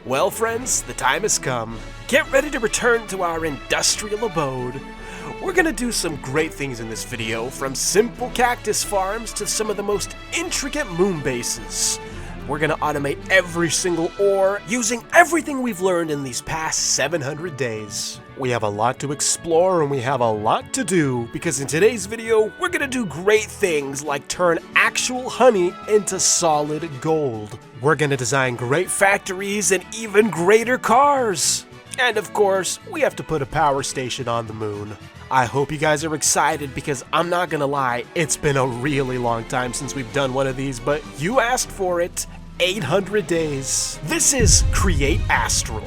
Well friends, the time has come. Get ready to return to our industrial abode. We're gonna do some great things in this video, from simple cactus farms to some of the most intricate moon bases. We're gonna automate every single ore using everything we've learned in these past 700 days. We have a lot to explore and we have a lot to do, because in today's video, we're gonna do great things like turn actual honey into solid gold. We're gonna design great factories and even greater cars. And of course, we have to put a power station on the moon. I hope you guys are excited, because I'm not gonna lie, it's been a really long time since we've done one of these, but you asked for it. 800 days. This is Create Astral.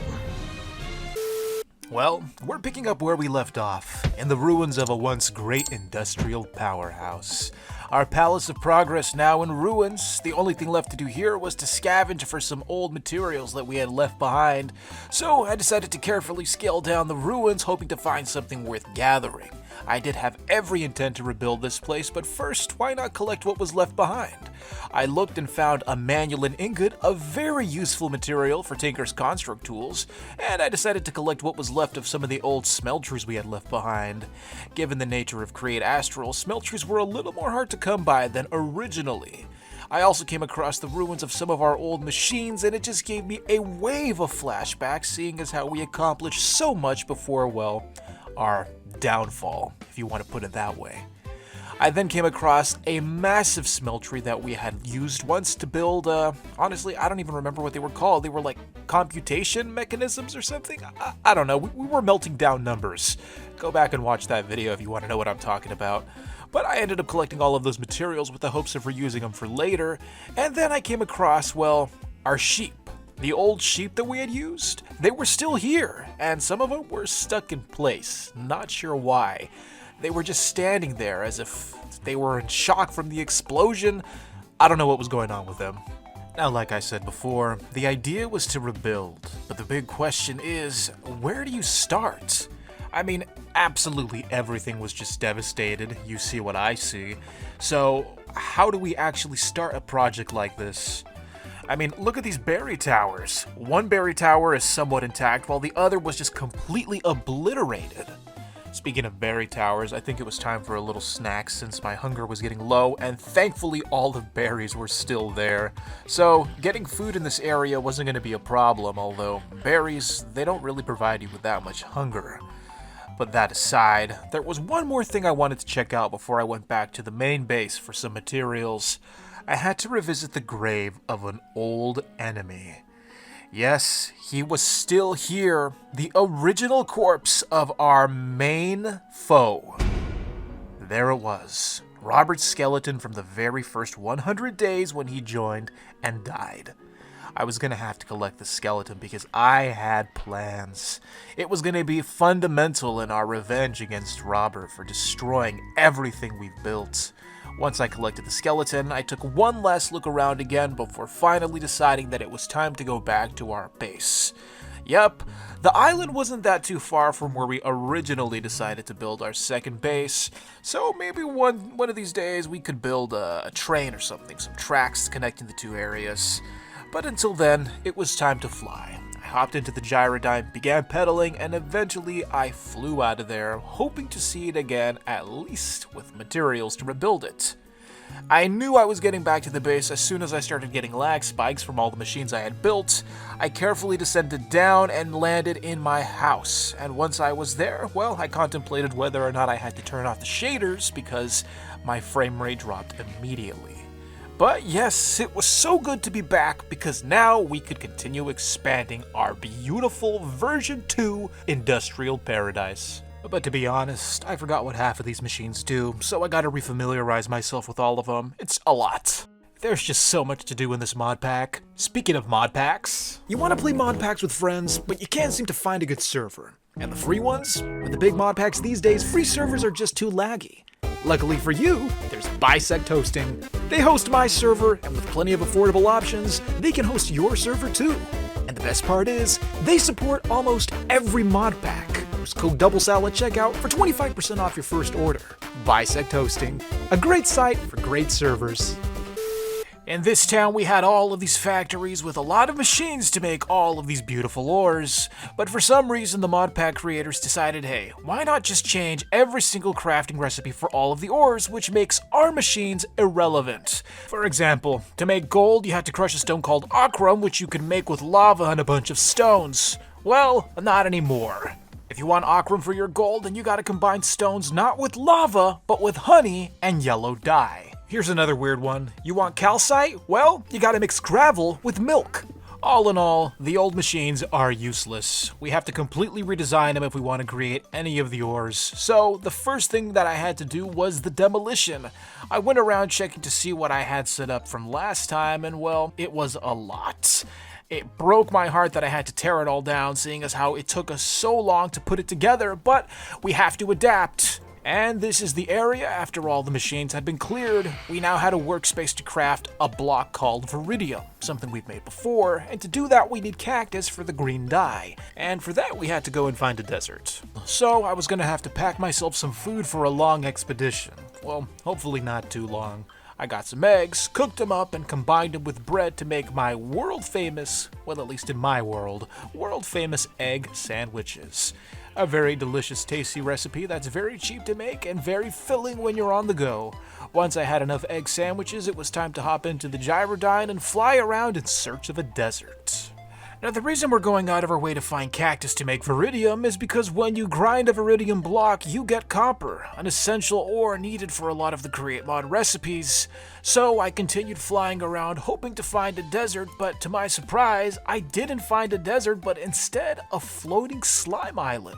Well, we're picking up where we left off, in the ruins of a once great industrial powerhouse. Our Palace of Progress now in ruins. The only thing left to do here was to scavenge for some old materials that we had left behind. So I decided to carefully scale down the ruins, hoping to find something worth gathering. I did have every intent to rebuild this place, but first, why not collect what was left behind? I looked and found a manual ingot, a very useful material for Tinker's construct tools, and I decided to collect what was left of some of the old smelters we had left behind. Given the nature of Create Astral, smelters were a little more hard to come by than originally. I also came across the ruins of some of our old machines, and it just gave me a wave of flashbacks, seeing as how we accomplished so much before, well, our downfall, if you want to put it that way. I then came across a massive smeltery that we had used once to build, honestly, I don't even remember what they were called. They were like computation mechanisms or something? I don't know. We were melting down numbers. Go back and watch that video if you want to know what I'm talking about. But I ended up collecting all of those materials with the hopes of reusing them for later, and then I came across, well, our sheep. The old sheep that we had used, they were still here, and some of them were stuck in place. Not sure why. They were just standing there as if they were in shock from the explosion. I don't know what was going on with them. Now, like I said before, the idea was to rebuild, but the big question is, where do you start? I mean, absolutely everything was just devastated. You see what I see. So, how do we actually start a project like this? I mean, look at these berry towers. One berry tower is somewhat intact, while the other was just completely obliterated. Speaking of berry towers, I think it was time for a little snack since my hunger was getting low, and thankfully all the berries were still there. So, getting food in this area wasn't going to be a problem, although berries, they don't really provide you with that much hunger. But that aside, there was one more thing I wanted to check out before I went back to the main base for some materials. I had to revisit the grave of an old enemy. Yes, he was still here, the original corpse of our main foe. There it was, Robert's skeleton from the very first 100 days when he joined and died. I was going to have to collect the skeleton because I had plans. It was going to be fundamental in our revenge against Robert for destroying everything we've built. Once I collected the skeleton, I took one last look around again before finally deciding that it was time to go back to our base. Yep, the island wasn't that too far from where we originally decided to build our second base, so maybe one of these days we could build a train or something, some tracks connecting the two areas. But until then, it was time to fly. I hopped into the gyrodyne, began pedaling, and eventually I flew out of there, hoping to see it again, at least with materials to rebuild it. I knew I was getting back to the base as soon as I started getting lag spikes from all the machines I had built. I carefully descended down and landed in my house, and once I was there, well, I contemplated whether or not I had to turn off the shaders because my frame rate dropped immediately. But yes, it was so good to be back because now we could continue expanding our beautiful version 2 industrial paradise. But to be honest, I forgot what half of these machines do, so I gotta refamiliarize myself with all of them. It's a lot. There's just so much to do in this mod pack. Speaking of mod packs, you want to play mod packs with friends, but you can't seem to find a good server. And the free ones? With the big mod packs these days, free servers are just too laggy. Luckily for you, there's BISECT hosting. They host my server, and with plenty of affordable options, they can host your server too. And the best part is, they support almost every mod pack. Use code Doublesal at checkout for 25% off your first order. BISECT hosting, a great site for great servers. In this town, we had all of these factories with a lot of machines to make all of these beautiful ores. But for some reason, the Modpack creators decided, hey, why not just change every single crafting recipe for all of the ores, which makes our machines irrelevant. For example, to make gold, you had to crush a stone called ochrum, which you can make with lava and a bunch of stones. Well, not anymore. If you want ochrum for your gold, then you gotta combine stones not with lava, but with honey and yellow dye. Here's another weird one. You want calcite? Well, you gotta mix gravel with milk. All in all, the old machines are useless. We have to completely redesign them if we want to create any of the ores. So, the first thing that I had to do was the demolition. I went around checking to see what I had set up from last time, and well, it was a lot. It broke my heart that I had to tear it all down, seeing as how it took us so long to put it together, but we have to adapt. And this is the area after all the machines had been cleared. We now had a workspace to craft a block called Veridium, something we've made before, and to do that we need cactus for the green dye. And for that we had to go and find a desert. So I was gonna have to pack myself some food for a long expedition. Well, hopefully not too long. I got some eggs, cooked them up, and combined them with bread to make my world-famous, well at least in my world, world-famous egg sandwiches. A very delicious, tasty recipe that's very cheap to make and very filling when you're on the go. Once I had enough egg sandwiches, it was time to hop into the Gyrodyne and fly around in search of a desert. Now, the reason we're going out of our way to find cactus to make Veridium is because when you grind a Veridium block, you get copper, an essential ore needed for a lot of the Create Mod recipes. So I continued flying around hoping to find a desert, but to my surprise, I didn't find a desert, but instead a floating slime island.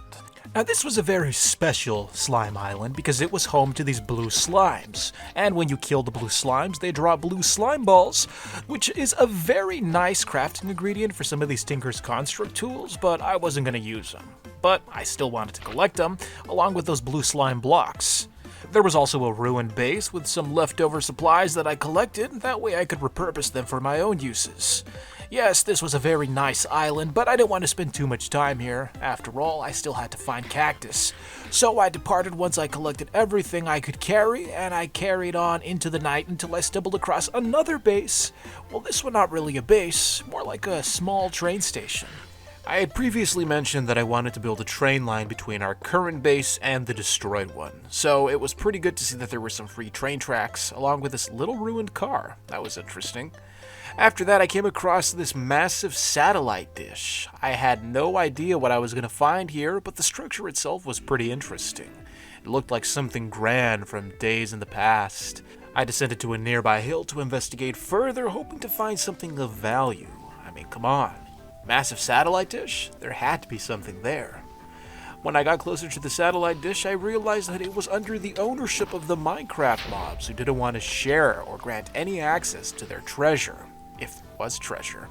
Now, this was a very special slime island because it was home to these blue slimes. And when you kill the blue slimes, they drop blue slime balls, which is a very nice crafting ingredient for some of these Tinker's Construct tools, but I wasn't going to use them. But I still wanted to collect them, along with those blue slime blocks. There was also a ruined base with some leftover supplies that I collected, that way I could repurpose them for my own uses. Yes, this was a very nice island, but I didn't want to spend too much time here. After all, I still had to find cactus. So I departed once I collected everything I could carry, and I carried on into the night until I stumbled across another base. Well, this one not really a base, more like a small train station. I had previously mentioned that I wanted to build a train line between our current base and the destroyed one, so it was pretty good to see that there were some free train tracks, along with this little ruined car. That was interesting. After that, I came across this massive satellite dish. I had no idea what I was going to find here, but the structure itself was pretty interesting. It looked like something grand from days in the past. I descended to a nearby hill to investigate further, hoping to find something of value. I mean, come on. Massive satellite dish? There had to be something there. When I got closer to the satellite dish, I realized that it was under the ownership of the Minecraft mobs who didn't want to share or grant any access to their treasure, if it was treasure.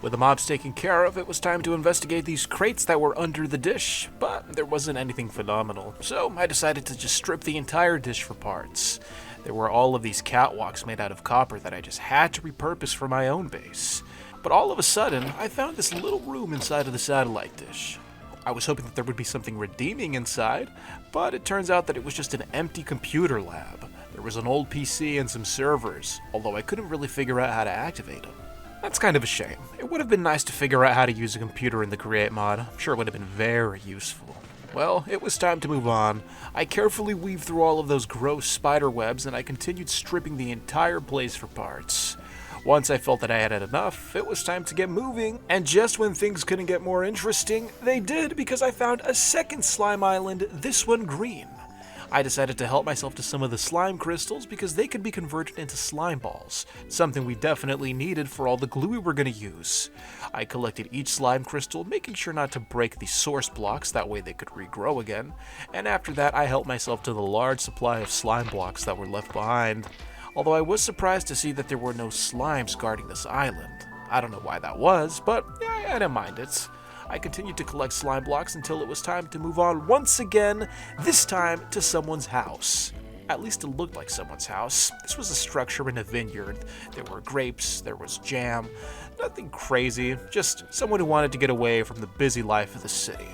With the mobs taken care of, it was time to investigate these crates that were under the dish, but there wasn't anything phenomenal, so I decided to just strip the entire dish for parts. There were all of these catwalks made out of copper that I just had to repurpose for my own base. But all of a sudden, I found this little room inside of the satellite dish. I was hoping that there would be something redeeming inside, but it turns out that it was just an empty computer lab. There was an old PC and some servers, although I couldn't really figure out how to activate them. That's kind of a shame. It would have been nice to figure out how to use a computer in the Create mod. I'm sure it would have been very useful. Well, it was time to move on. I carefully weaved through all of those gross spider webs, and I continued stripping the entire place for parts. Once I felt that I had had enough, it was time to get moving, and just when things couldn't get more interesting, they did, because I found a second slime island, this one green. I decided to help myself to some of the slime crystals because they could be converted into slime balls, something we definitely needed for all the glue we were going to use. I collected each slime crystal, making sure not to break the source blocks, that way they could regrow again, and after that I helped myself to the large supply of slime blocks that were left behind. Although I was surprised to see that there were no slimes guarding this island. I don't know why that was, but yeah, I didn't mind it. I continued to collect slime blocks until it was time to move on once again, this time to someone's house. At least it looked like someone's house. This was a structure in a vineyard. There were grapes, there was jam, nothing crazy, just someone who wanted to get away from the busy life of the city.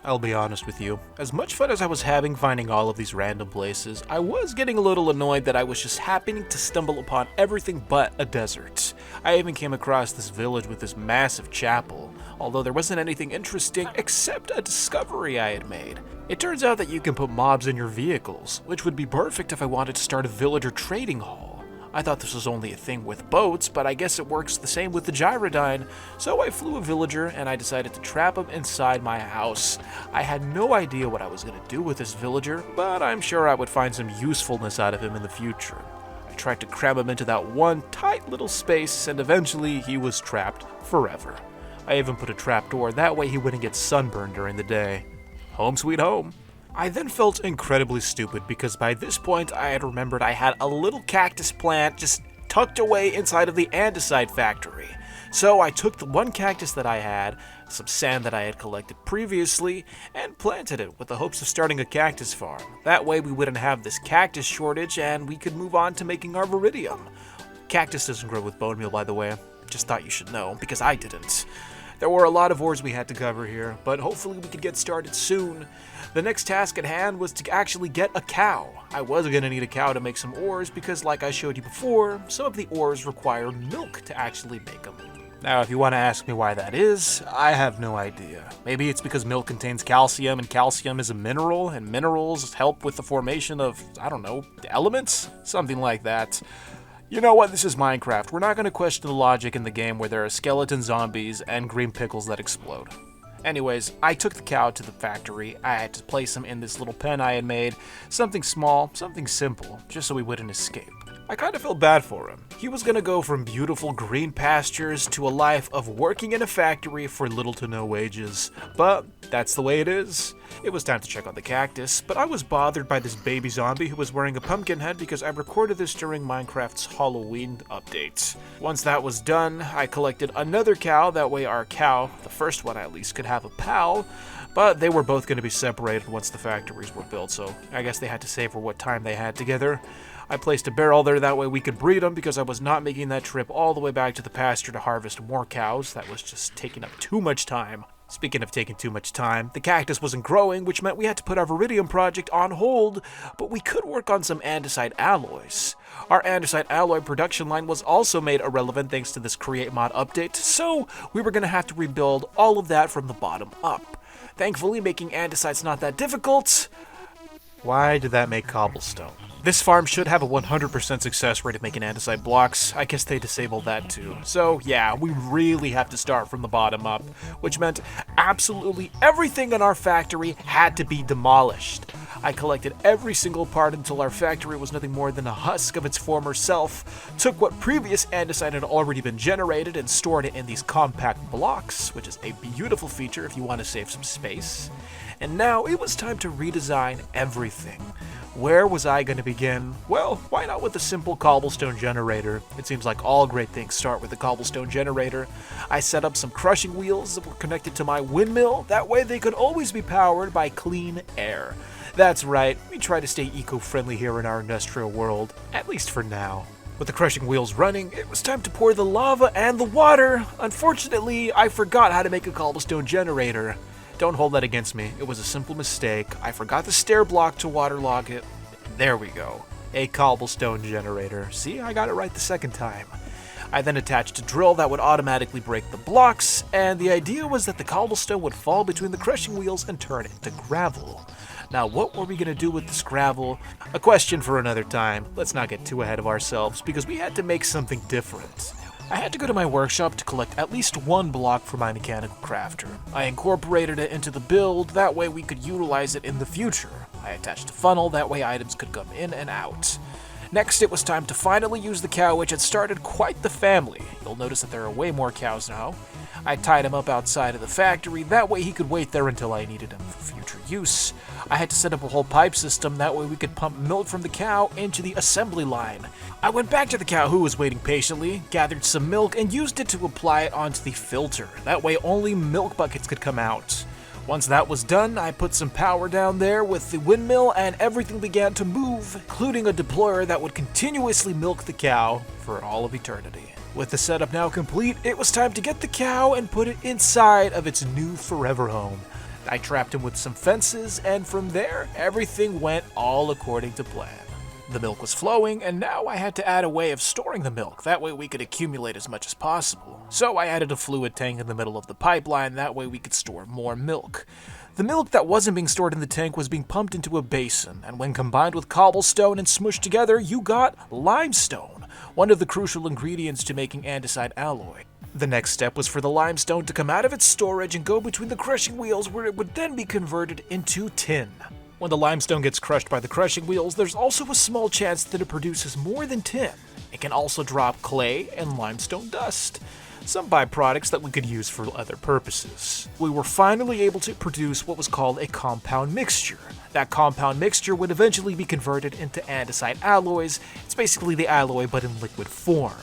I'll be honest with you, as much fun as I was having finding all of these random places, I was getting a little annoyed that I was just happening to stumble upon everything but a desert. I even came across this village with this massive chapel, although there wasn't anything interesting except a discovery I had made. It turns out that you can put mobs in your vehicles, which would be perfect if I wanted to start a villager trading hall. I thought this was only a thing with boats, but I guess it works the same with the Gyrodyne, so I flew a villager and I decided to trap him inside my house. I had no idea what I was going to do with this villager, but I'm sure I would find some usefulness out of him in the future. I tried to cram him into that one tight little space, and eventually he was trapped forever. I even put a trapdoor, that way he wouldn't get sunburned during the day. Home sweet home. I then felt incredibly stupid because by this point I had remembered I had a little cactus plant just tucked away inside of the andesite factory. So I took the one cactus that I had, some sand that I had collected previously, and planted it with the hopes of starting a cactus farm. That way we wouldn't have this cactus shortage and we could move on to making our Veridium. Cactus doesn't grow with bone meal, by the way. Just thought you should know, because I didn't. There were a lot of ores we had to cover here, but hopefully we could get started soon. The next task at hand was to actually get a cow. I was going to need a cow to make some ores because, like I showed you before, some of the ores require milk to actually make them. Now, if you want to ask me why that is, I have no idea. Maybe it's because milk contains calcium, and calcium is a mineral, and minerals help with the formation of, I don't know, elements? Something like that. You know what, this is Minecraft. We're not going to question the logic in the game where there are skeleton zombies and green pickles that explode. Anyways, I took the cow to the factory. I had to place him in this little pen I had made. Something small, something simple, just so he wouldn't escape. I kind of felt bad for him. He was going to go from beautiful green pastures to a life of working in a factory for little to no wages. But that's the way it is. It was time to check on the cactus, but I was bothered by this baby zombie who was wearing a pumpkin head because I recorded this during Minecraft's Halloween update. Once that was done, I collected another cow, that way our cow, the first one at least, could have a pal, but they were both going to be separated once the factories were built, so I guess they had to save for what time they had together. I placed a barrel there, that way we could breed them, because I was not making that trip all the way back to the pasture to harvest more cows. That was just taking up too much time. Speaking of taking too much time, the cactus wasn't growing, which meant we had to put our Veridium project on hold, but we could work on some andesite alloys. Our andesite alloy production line was also made irrelevant thanks to this Create Mod update, so we were going to have to rebuild all of that from the bottom up. Thankfully, making andesite's not that difficult. Why did that make cobblestone? This farm should have a 100% success rate of making andesite blocks. I guess they disabled that too. So yeah, we really have to start from the bottom up, which meant absolutely everything in our factory had to be demolished. I collected every single part until our factory was nothing more than a husk of its former self, took what previous andesite had already been generated and stored it in these compact blocks, which is a beautiful feature if you want to save some space. And now it was time to redesign everything. Where was I going to begin? Well, why not with a simple cobblestone generator? It seems like all great things start with a cobblestone generator. I set up some crushing wheels that were connected to my windmill. That way they could always be powered by clean air. That's right, we try to stay eco-friendly here in our industrial world, at least for now. With the crushing wheels running, it was time to pour the lava and the water. Unfortunately, I forgot how to make a cobblestone generator. Don't hold that against me. It was a simple mistake. I forgot the stair block to waterlog it. There we go. A cobblestone generator. See, I got it right the second time. I then attached a drill that would automatically break the blocks, and the idea was that the cobblestone would fall between the crushing wheels and turn into gravel. Now, what were we going to do with this gravel? A question for another time. Let's not get too ahead of ourselves, because we had to make something different. I had to go to my workshop to collect at least one block for my mechanical crafter. I incorporated it into the build, that way we could utilize it in the future. I attached a funnel, that way items could come in and out. Next, it was time to finally use the cow, which had started quite the family. You'll notice that there are way more cows now. I tied him up outside of the factory, that way he could wait there until I needed him for future use. I had to set up a whole pipe system, that way we could pump milk from the cow into the assembly line. I went back to the cow who was waiting patiently, gathered some milk, and used it to apply it onto the filter. That way only milk buckets could come out. Once that was done, I put some power down there with the windmill and everything began to move, including a deployer that would continuously milk the cow for all of eternity. With the setup now complete, it was time to get the cow and put it inside of its new forever home. I trapped him with some fences, and from there, everything went all according to plan. The milk was flowing, and now I had to add a way of storing the milk. That way we could accumulate as much as possible. So I added a fluid tank in the middle of the pipeline, that way we could store more milk. The milk that wasn't being stored in the tank was being pumped into a basin, and when combined with cobblestone and smushed together, you got limestone, one of the crucial ingredients to making andesite alloy. The next step was for the limestone to come out of its storage and go between the crushing wheels, where it would then be converted into tin. When the limestone gets crushed by the crushing wheels, there's also a small chance that it produces more than tin. It can also drop clay and limestone dust, some byproducts that we could use for other purposes. We were finally able to produce what was called a compound mixture. That compound mixture would eventually be converted into andesite alloys. It's basically the alloy but in liquid form.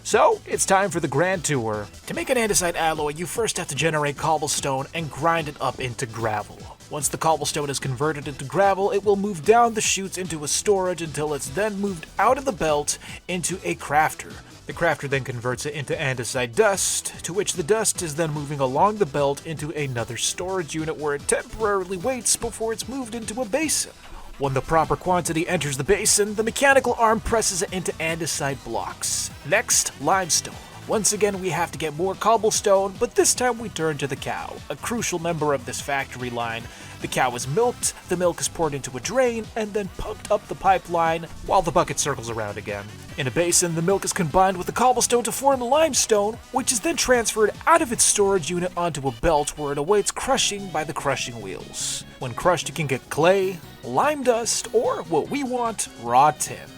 So, it's time for the grand tour. To make an andesite alloy, you first have to generate cobblestone and grind it up into gravel. Once the cobblestone is converted into gravel, it will move down the chutes into a storage until it's then moved out of the belt into a crafter. The crafter then converts it into andesite dust, to which the dust is then moving along the belt into another storage unit where it temporarily waits before it's moved into a basin. When the proper quantity enters the basin, the mechanical arm presses it into andesite blocks. Next, limestone. Once again, we have to get more cobblestone, but this time we turn to the cow, a crucial member of this factory line. The cow is milked, the milk is poured into a drain, and then pumped up the pipeline while the bucket circles around again. In a basin, the milk is combined with the cobblestone to form limestone, which is then transferred out of its storage unit onto a belt where it awaits crushing by the crushing wheels. When crushed, you can get clay, lime dust, or what we want, raw tin.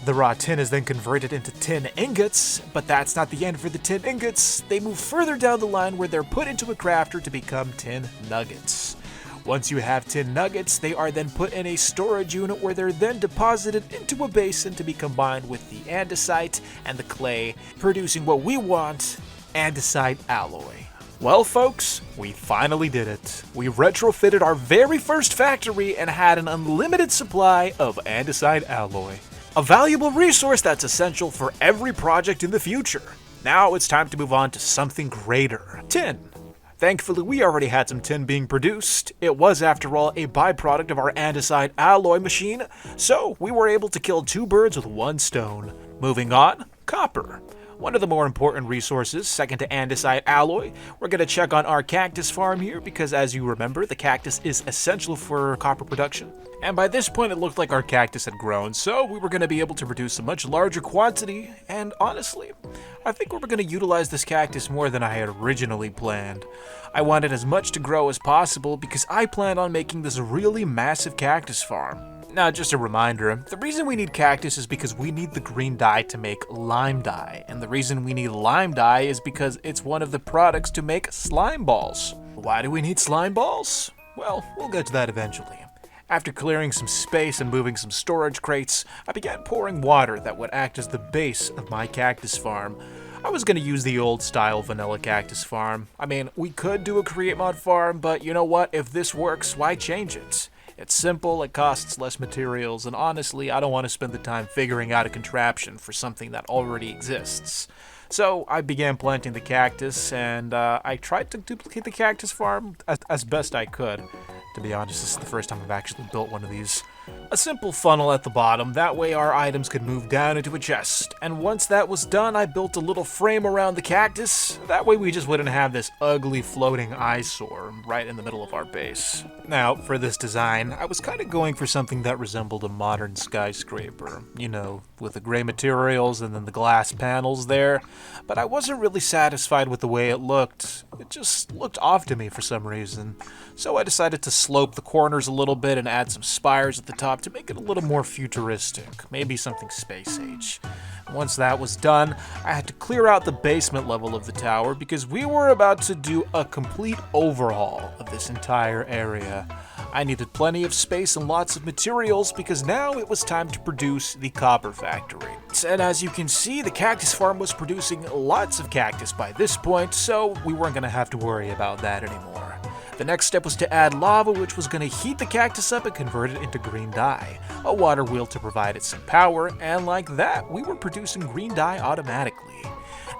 The raw tin is then converted into tin ingots, but that's not the end for the tin ingots. They move further down the line where they're put into a crafter to become tin nuggets. Once you have tin nuggets, they are then put in a storage unit where they're then deposited into a basin to be combined with the andesite and the clay, producing what we want, andesite alloy. Well folks, we finally did it. We retrofitted our very first factory and had an unlimited supply of andesite alloy. A valuable resource that's essential for every project in the future. Now it's time to move on to something greater. Tin. Thankfully, we already had some tin being produced. It was, after all, a byproduct of our andesite alloy machine, so we were able to kill two birds with one stone. Moving on, copper. One of the more important resources, second to andesite alloy. We're going to check on our cactus farm here because, as you remember, the cactus is essential for copper production. And by this point, it looked like our cactus had grown, so we were going to be able to produce a much larger quantity, and honestly, I think we were going to utilize this cactus more than I had originally planned. I wanted as much to grow as possible because I planned on making this really massive cactus farm. Now, just a reminder, the reason we need cactus is because we need the green dye to make lime dye, and the reason we need lime dye is because it's one of the products to make slime balls. Why do we need slime balls? Well, we'll get to that eventually. After clearing some space and moving some storage crates, I began pouring water that would act as the base of my cactus farm. I was going to use the old style vanilla cactus farm. I mean, we could do a create mod farm, but you know what? If this works, why change it? It's simple, it costs less materials, and honestly, I don't want to spend the time figuring out a contraption for something that already exists. So I began planting the cactus, and I tried to duplicate the cactus farm as best I could. To be honest, this is the first time I've actually built one of these. A simple funnel at the bottom, that way our items could move down into a chest. And once that was done, I built a little frame around the cactus. That way we just wouldn't have this ugly floating eyesore right in the middle of our base. Now, for this design, I was kind of going for something that resembled a modern skyscraper. You know, with the gray materials and then the glass panels there. But I wasn't really satisfied with the way it looked. It just looked off to me for some reason. So I decided to slope the corners a little bit and add some spires at the top to make it a little more futuristic, maybe something space age. Once that was done, I had to clear out the basement level of the tower because we were about to do a complete overhaul of this entire area. I needed plenty of space and lots of materials because now it was time to produce the copper factory. And as you can see, the cactus farm was producing lots of cactus by this point, so we weren't going to have to worry about that anymore. The next step was to add lava, which was going to heat the cactus up and convert it into green dye, a water wheel to provide it some power, and like that, we were producing green dye automatically.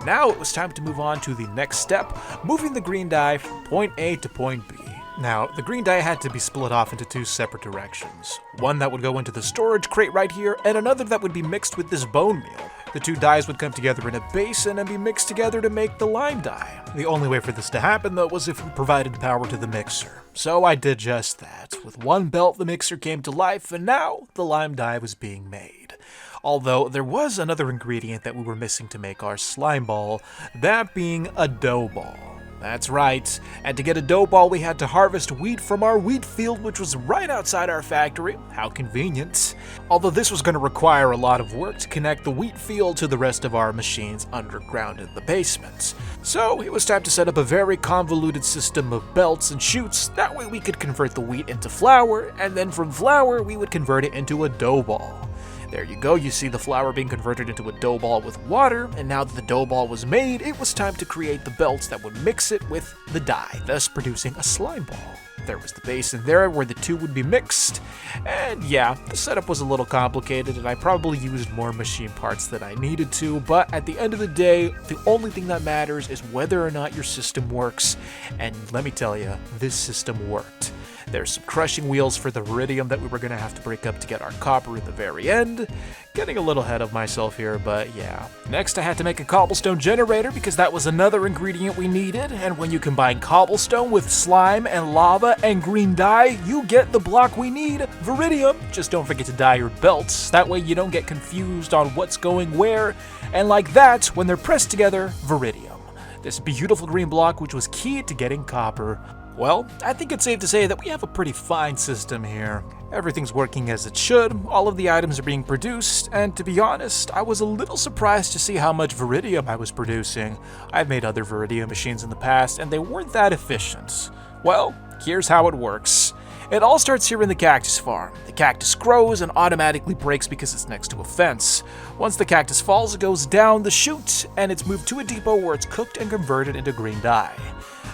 Now it was time to move on to the next step, moving the green dye from point A to point B. Now, the green dye had to be split off into two separate directions. One that would go into the storage crate right here, and another that would be mixed with this bone meal. The two dyes would come together in a basin and be mixed together to make the lime dye. The only way for this to happen, though, was if we provided power to the mixer. So I did just that. With one belt, the mixer came to life, and now the lime dye was being made. Although there was another ingredient that we were missing to make our slime ball, that being a dough ball. That's right, and to get a dough ball we had to harvest wheat from our wheat field, which was right outside our factory. How convenient. Although this was going to require a lot of work to connect the wheat field to the rest of our machines underground in the basement. So it was time to set up a very convoluted system of belts and chutes, that way we could convert the wheat into flour, and then from flour we would convert it into a dough ball. There you go, you see the flour being converted into a dough ball with water, and now that the dough ball was made, it was time to create the belts that would mix it with the dye, thus producing a slime ball. There was the basin there where the two would be mixed, and yeah, the setup was a little complicated and I probably used more machine parts than I needed to, but at the end of the day, the only thing that matters is whether or not your system works, and let me tell you, this system worked. There's some crushing wheels for the Veridium that we were going to have to break up to get our copper at the very end. Getting a little ahead of myself here, but yeah. Next I had to make a cobblestone generator because that was another ingredient we needed, and when you combine cobblestone with slime and lava and green dye, you get the block we need, Veridium. Just don't forget to dye your belts, that way you don't get confused on what's going where, and like that, when they're pressed together, Veridium. This beautiful green block which was key to getting copper. Well, I think it's safe to say that we have a pretty fine system here. Everything's working as it should, all of the items are being produced, and to be honest, I was a little surprised to see how much Veridium I was producing. I've made other Veridium machines in the past, and they weren't that efficient. Well, here's how it works. It all starts here in the Cactus Farm. The cactus grows and automatically breaks because it's next to a fence. Once the cactus falls, it goes down the chute, and it's moved to a depot where it's cooked and converted into green dye.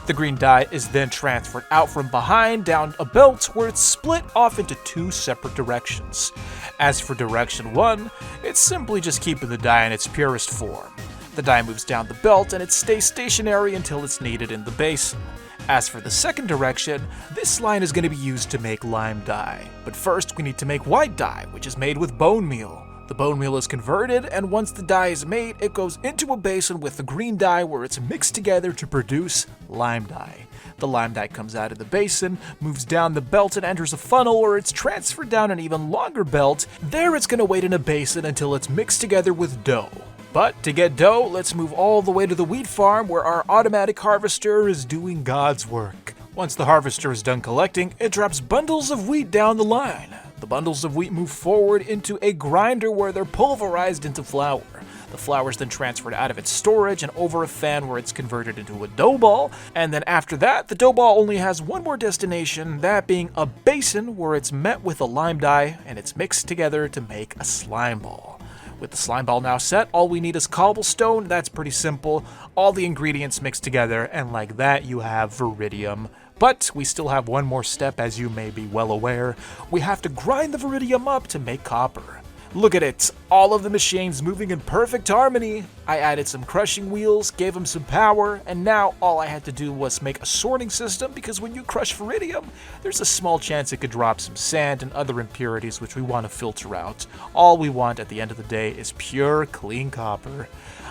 The green dye is then transferred out from behind down a belt where it's split off into two separate directions. As for direction 1, it's simply just keeping the dye in its purest form. The dye moves down the belt and it stays stationary until it's needed in the basin. As for the second direction, this line is going to be used to make lime dye. But first we need to make white dye, which is made with bone meal. The bone meal is converted, and once the dye is made, it goes into a basin with the green dye where it's mixed together to produce lime dye. The lime dye comes out of the basin, moves down the belt and enters a funnel where it's transferred down an even longer belt. There it's going to wait in a basin until it's mixed together with dough. But to get dough, let's move all the way to the wheat farm where our automatic harvester is doing God's work. Once the harvester is done collecting, it drops bundles of wheat down the line. The bundles of wheat move forward into a grinder where they're pulverized into flour. The flour is then transferred out of its storage and over a fan where it's converted into a dough ball. And then after that, the dough ball only has one more destination, that being a basin where it's met with a lime dye and it's mixed together to make a slime ball. With the slime ball now set, all we need is cobblestone. That's pretty simple. All the ingredients mixed together, and like that you have Veridium. But we still have one more step, as you may be well aware. We have to grind the Veridium up to make copper. Look at it, all of the machines moving in perfect harmony. I added some crushing wheels, gave them some power, and now all I had to do was make a sorting system, because when you crush Veridium, there's a small chance it could drop some sand and other impurities which we want to filter out. All we want at the end of the day is pure, clean copper.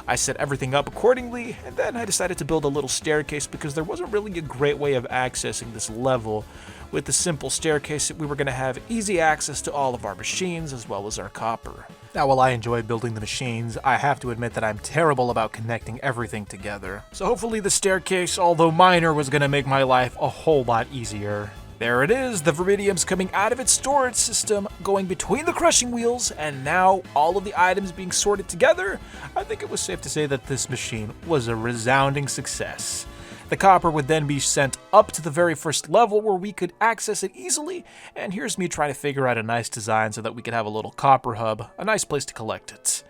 I set everything up accordingly, and then I decided to build a little staircase because there wasn't really a great way of accessing this level. With the simple staircase, we were going to have easy access to all of our machines as well as our copper. Now, while I enjoy building the machines, I have to admit that I'm terrible about connecting everything together. So hopefully the staircase, although minor, was going to make my life a whole lot easier. There it is, the Veridium's coming out of its storage system, going between the crushing wheels, and now all of the items being sorted together. I think it was safe to say that this machine was a resounding success. The copper would then be sent up to the very first level where we could access it easily, and here's me trying to figure out a nice design so that we could have a little copper hub, a nice place to collect it.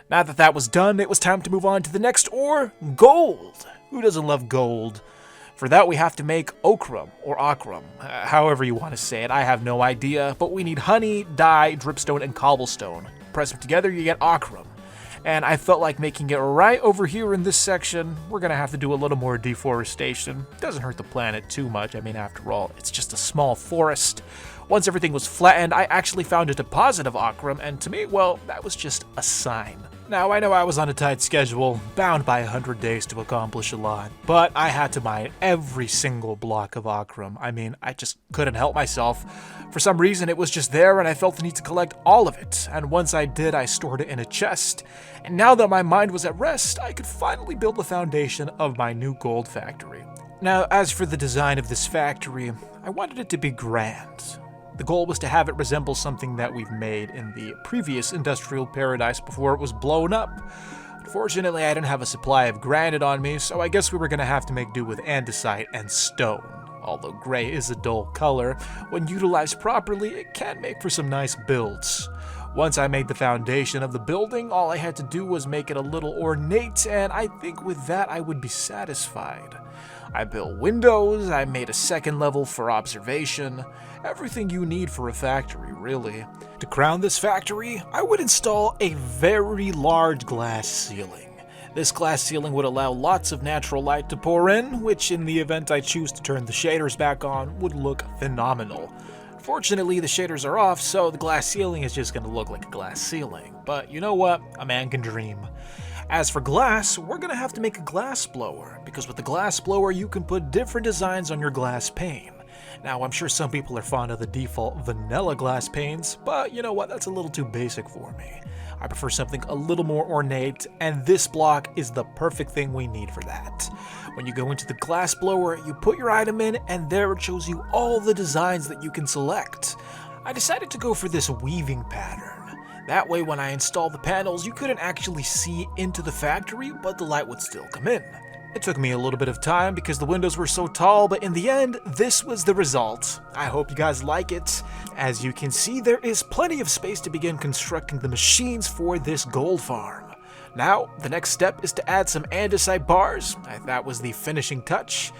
Now that that was done, it was time to move on to the next ore, gold. Who doesn't love gold? For that, we have to make ochrum, or ochrum, however you want to say it. I have no idea, but we need honey, dye, dripstone, and cobblestone. Press them together, you get ochrum. And I felt like making it right over here in this section. We're gonna have to do a little more deforestation. Doesn't hurt the planet too much. I mean, after all, it's just a small forest. Once everything was flattened, I actually found a deposit of ochrum, and to me, well, that was just a sign. Now, I know I was on a tight schedule, bound by 100 days to accomplish a lot, but I had to mine every single block of ochrum. I mean, I just couldn't help myself. For some reason, it was just there, and I felt the need to collect all of it, and once I did, I stored it in a chest. And now that my mind was at rest, I could finally build the foundation of my new gold factory. Now, as for the design of this factory, I wanted it to be grand. The goal was to have it resemble something that we've made in the previous industrial paradise before it was blown up. Unfortunately, I didn't have a supply of granite on me, so I guess we were going to have to make do with andesite and stone. Although gray is a dull color, when utilized properly, it can make for some nice builds. Once I made the foundation of the building, all I had to do was make it a little ornate, and I think with that I would be satisfied. I built windows, I made a second level for observation, everything you need for a factory, really. To crown this factory, I would install a very large glass ceiling. This glass ceiling would allow lots of natural light to pour in, which in the event I choose to turn the shaders back on, would look phenomenal. Fortunately, the shaders are off, so the glass ceiling is just going to look like a glass ceiling. But you know what? A man can dream. As for glass, we're going to have to make a glass blower, because with the glass blower you can put different designs on your glass pane. Now, I'm sure some people are fond of the default vanilla glass panes, but you know what, that's a little too basic for me. I prefer something a little more ornate, and this block is the perfect thing we need for that. When you go into the glass blower, you put your item in, and there it shows you all the designs that you can select. I decided to go for this weaving pattern. That way, when I install the panels, you couldn't actually see into the factory, but the light would still come in. It took me a little bit of time because the windows were so tall, but in the end, this was the result. I hope you guys like it. As you can see, there is plenty of space to begin constructing the machines for this gold farm. Now, the next step is to add some andesite bars. That was the finishing touch.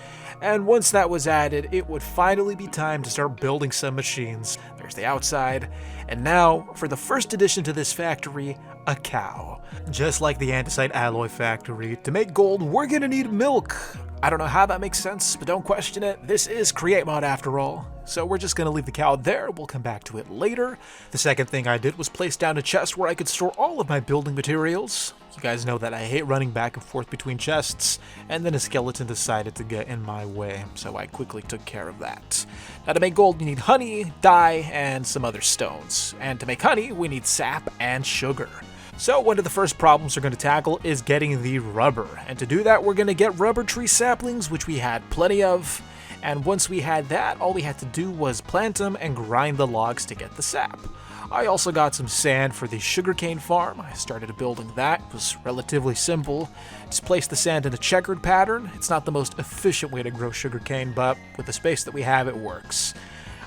And once that was added, it would finally be time to start building some machines. There's the outside. And now, for the first addition to this factory, a cow. Just like the andesite alloy factory, to make gold, we're gonna need milk. I don't know how that makes sense, but don't question it. This is Create Mod after all. So we're just gonna leave the cow there, we'll come back to it later. The second thing I did was place down a chest where I could store all of my building materials. You guys know that I hate running back and forth between chests, and then a skeleton decided to get in my way, so I quickly took care of that. Now to make gold you need honey, dye, and some other stones. And to make honey we need sap and sugar. So one of the first problems we're going to tackle is getting the rubber, and to do that we're going to get rubber tree saplings, which we had plenty of, and once we had that, all we had to do was plant them and grind the logs to get the sap. I also got some sand for the sugarcane farm. I started building that. It was relatively simple. Just place the sand in a checkered pattern. It's not the most efficient way to grow sugarcane, but with the space that we have, it works.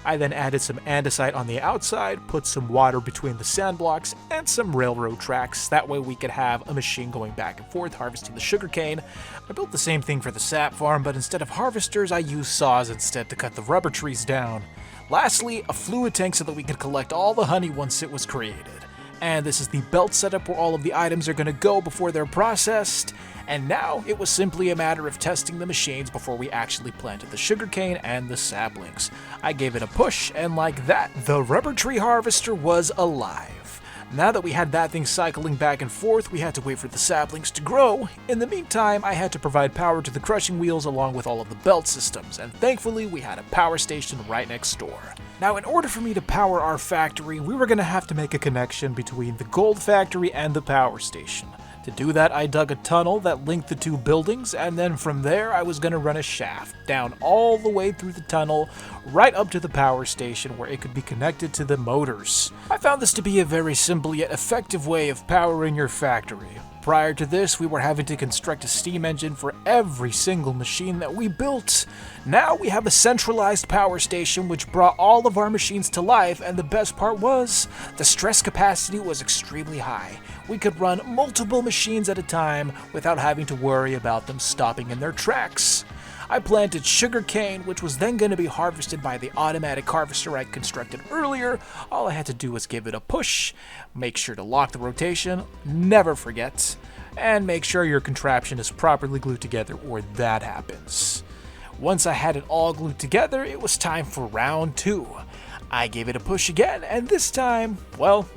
I then added some andesite on the outside, put some water between the sand blocks, and some railroad tracks. That way we could have a machine going back and forth harvesting the sugarcane. I built the same thing for the sap farm, but instead of harvesters, I used saws instead to cut the rubber trees down. Lastly, a fluid tank so that we could collect all the honey once it was created. And this is the belt setup where all of the items are going to go before they're processed. And now it was simply a matter of testing the machines before we actually planted the sugarcane and the saplings. I gave it a push, and like that, the rubber tree harvester was alive. Now that we had that thing cycling back and forth, we had to wait for the saplings to grow. In the meantime, I had to provide power to the crushing wheels along with all of the belt systems, and thankfully we had a power station right next door. Now, in order for me to power our factory, we were going to have to make a connection between the gold factory and the power station. To do that, I dug a tunnel that linked the two buildings, and then from there I was going to run a shaft down all the way through the tunnel, right up to the power station where it could be connected to the motors. I found this to be a very simple yet effective way of powering your factory. Prior to this, we were having to construct a steam engine for every single machine that we built. Now we have a centralized power station which brought all of our machines to life, and the best part was, the stress capacity was extremely high. We could run multiple machines at a time without having to worry about them stopping in their tracks. I planted sugarcane, which was then going to be harvested by the automatic harvester I constructed earlier. All I had to do was give it a push, make sure to lock the rotation, never forget, and make sure your contraption is properly glued together or that happens. Once I had it all glued together, it was time for round 2. I gave it a push again, and this time, well,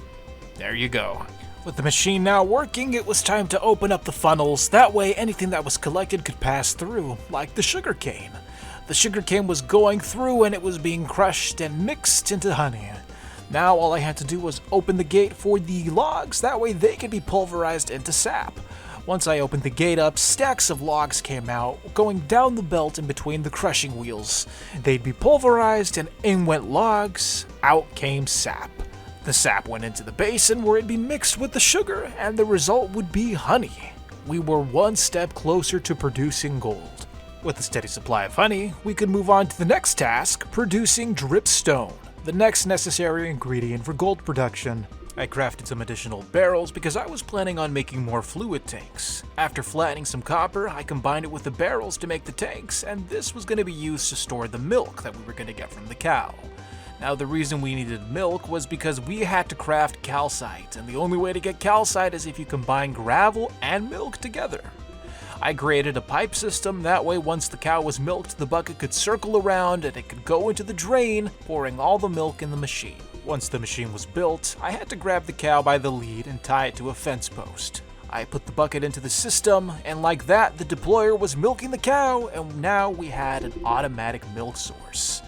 there you go. With the machine now working, it was time to open up the funnels. That way anything that was collected could pass through, like the sugarcane. The sugarcane was going through and it was being crushed and mixed into honey. Now all I had to do was open the gate for the logs, that way they could be pulverized into sap. Once I opened the gate up, stacks of logs came out, going down the belt in between the crushing wheels. They'd be pulverized and in went logs, out came sap. The sap went into the basin where it'd be mixed with the sugar, and the result would be honey. We were one step closer to producing gold. With a steady supply of honey, we could move on to the next task, producing dripstone, the next necessary ingredient for gold production. I crafted some additional barrels because I was planning on making more fluid tanks. After flattening some copper, I combined it with the barrels to make the tanks, and this was going to be used to store the milk that we were going to get from the cow. Now, the reason we needed milk was because we had to craft calcite, and the only way to get calcite is if you combine gravel and milk together. I created a pipe system, that way once the cow was milked, the bucket could circle around and it could go into the drain, pouring all the milk in the machine. Once the machine was built, I had to grab the cow by the lead and tie it to a fence post. I put the bucket into the system, and like that, the deployer was milking the cow, and now we had an automatic milk source.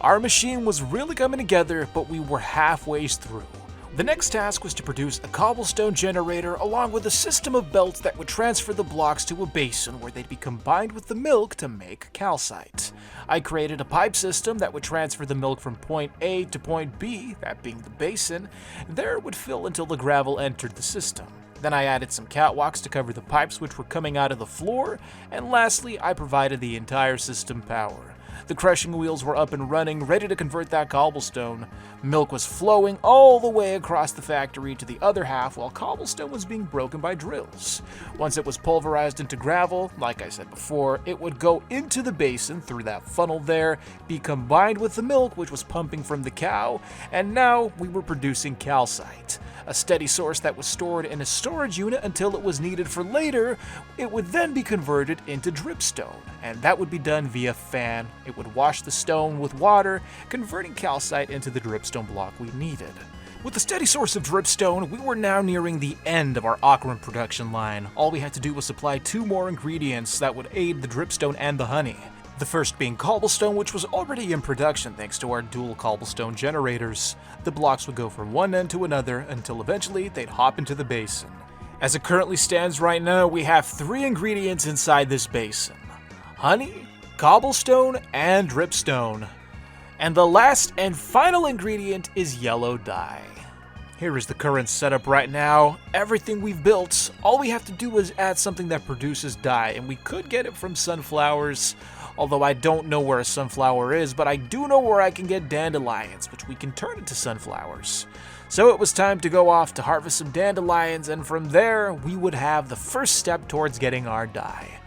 Our machine was really coming together, but we were halfway through. The next task was to produce a cobblestone generator along with a system of belts that would transfer the blocks to a basin where they'd be combined with the milk to make calcite. I created a pipe system that would transfer the milk from point A to point B, that being the basin. There it would fill until the gravel entered the system. Then I added some catwalks to cover the pipes which were coming out of the floor, and lastly I provided the entire system power. The crushing wheels were up and running, ready to convert that cobblestone. Milk was flowing all the way across the factory to the other half while cobblestone was being broken by drills. Once it was pulverized into gravel, like I said before, it would go into the basin through that funnel there, be combined with the milk which was pumping from the cow, and now we were producing calcite. A steady source that was stored in a storage unit until it was needed for later. It would then be converted into dripstone, and that would be done via fan. It would wash the stone with water, converting calcite into the dripstone block we needed. With a steady source of dripstone, we were now nearing the end of our aquamarine production line. All we had to do was supply 2 more ingredients that would aid the dripstone and the honey. The first being cobblestone, which was already in production thanks to our dual cobblestone generators. The blocks would go from one end to another until eventually they'd hop into the basin. As it currently stands right now, we have 3 ingredients inside this basin: honey, cobblestone, and dripstone. And the last and final ingredient is yellow dye. Here is the current setup right now. Everything we've built, all we have to do is add something that produces dye, and we could get it from sunflowers, although I don't know where a sunflower is, but I do know where I can get dandelions, which we can turn into sunflowers. So it was time to go off to harvest some dandelions, and from there, we would have the first step towards getting our dye.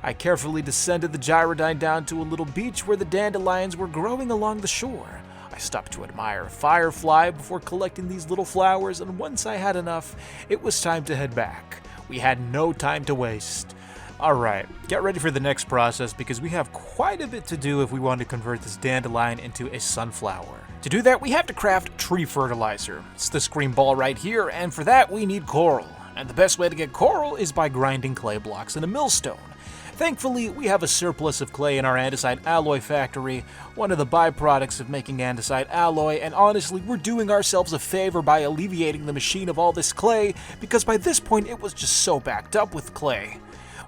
I carefully descended the gyrodyne down to a little beach where the dandelions were growing along the shore. I stopped to admire a firefly before collecting these little flowers, and once I had enough, it was time to head back. We had no time to waste. Alright, get ready for the next process because we have quite a bit to do if we want to convert this dandelion into a sunflower. To do that, we have to craft tree fertilizer. It's this green ball right here, and for that we need coral. And the best way to get coral is by grinding clay blocks in a millstone. Thankfully, we have a surplus of clay in our andesite alloy factory, one of the byproducts of making andesite alloy, and honestly, we're doing ourselves a favor by alleviating the machine of all this clay, because by this point it was just so backed up with clay.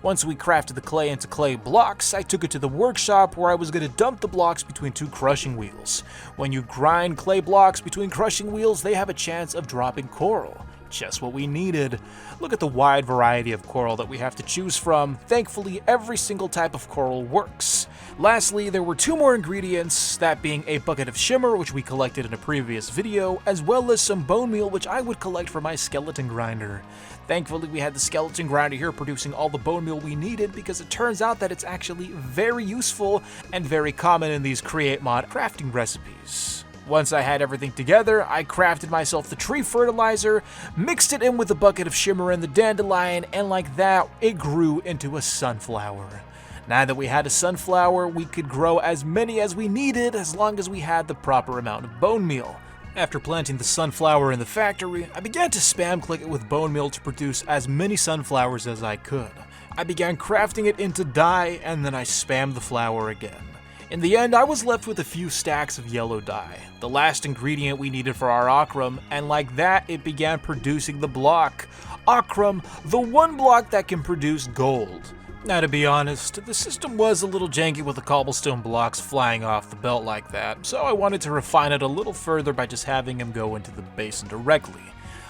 Once we crafted the clay into clay blocks, I took it to the workshop where I was going to dump the blocks between 2 crushing wheels. When you grind clay blocks between crushing wheels, they have a chance of dropping coral. just what we needed. Look at the wide variety of coral that we have to choose from. Thankfully, every single type of coral works. Lastly, there were 2 more ingredients, that being a bucket of shimmer, which we collected in a previous video, as well as some bone meal, which I would collect for my skeleton grinder. Thankfully, we had the skeleton grinder here producing all the bone meal we needed, because it turns out that it's actually very useful and very common in these Create Mod crafting recipes. Once I had everything together, I crafted myself the tree fertilizer, mixed it in with the bucket of shimmer and the dandelion, and like that, it grew into a sunflower. Now that we had a sunflower, we could grow as many as we needed as long as we had the proper amount of bone meal. After planting the sunflower in the factory, I began to spam click it with bone meal to produce as many sunflowers as I could. I began crafting it into dye, and then I spammed the flower again. In the end, I was left with a few stacks of yellow dye, the last ingredient we needed for our ochrum, and like that, it began producing the block. Ochrum, the one block that can produce gold. Now, to be honest, the system was a little janky with the cobblestone blocks flying off the belt like that, so I wanted to refine it a little further by just having them go into the basin directly.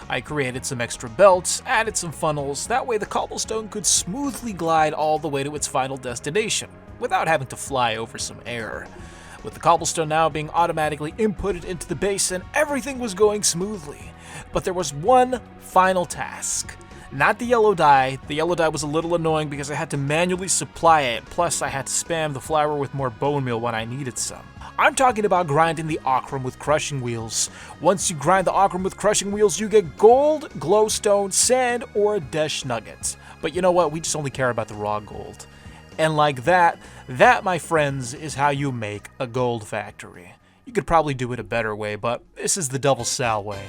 I created some extra belts, added some funnels, that way the cobblestone could smoothly glide all the way to its final destination, without having to fly over some air. With the cobblestone now being automatically inputted into the basin, everything was going smoothly. But there was one final task. Not the yellow dye. The yellow dye was a little annoying because I had to manually supply it, plus I had to spam the flour with more bone meal when I needed some. I'm talking about grinding the ochrum with crushing wheels. Once you grind the ochrum with crushing wheels, you get gold, glowstone, sand, or a desh nugget. But you know what? We just only care about the raw gold. And like that, my friends, is how you make a gold factory. You could probably do it a better way, but this is the Doublesal way.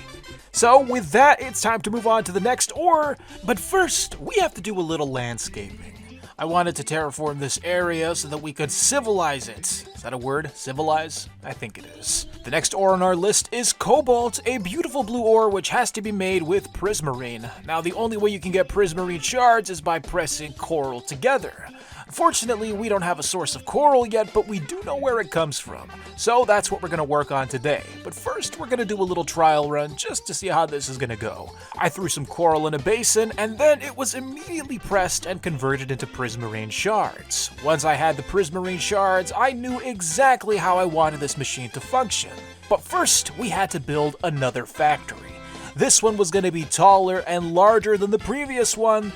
So with that, it's time to move on to the next ore, but first, we have to do a little landscaping. I wanted to terraform this area so that we could civilize it. Is that a word? Civilize? I think it is. The next ore on our list is Cobalt, a beautiful blue ore which has to be made with prismarine. Now, the only way you can get prismarine shards is by pressing coral together. Unfortunately, we don't have a source of coral yet, but we do know where it comes from. So that's what we're going to work on today. But first, we're going to do a little trial run just to see how this is going to go. I threw some coral in a basin, and then it was immediately pressed and converted into prismarine shards. Once I had the prismarine shards, I knew exactly how I wanted this machine to function. But first, we had to build another factory. This one was going to be taller and larger than the previous one.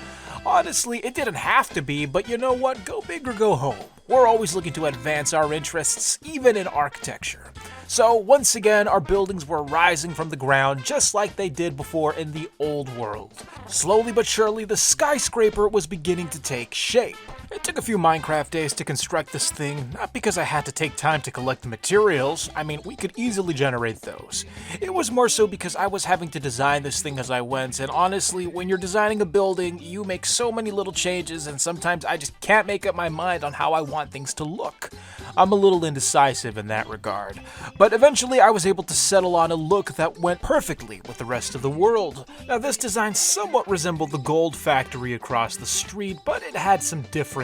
Honestly, it didn't have to be, but you know what? Go big or go home. We're always looking to advance our interests, even in architecture. So once again, our buildings were rising from the ground just like they did before in the old world. Slowly but surely, the skyscraper was beginning to take shape. It took a few Minecraft days to construct this thing, not because I had to take time to collect the materials. I mean, we could easily generate those. It was more so because I was having to design this thing as I went, and honestly, when you're designing a building, you make so many little changes, and sometimes I just can't make up my mind on how I want things to look. I'm a little indecisive in that regard. But eventually I was able to settle on a look that went perfectly with the rest of the world. Now, this design somewhat resembled the gold factory across the street, but it had some differences.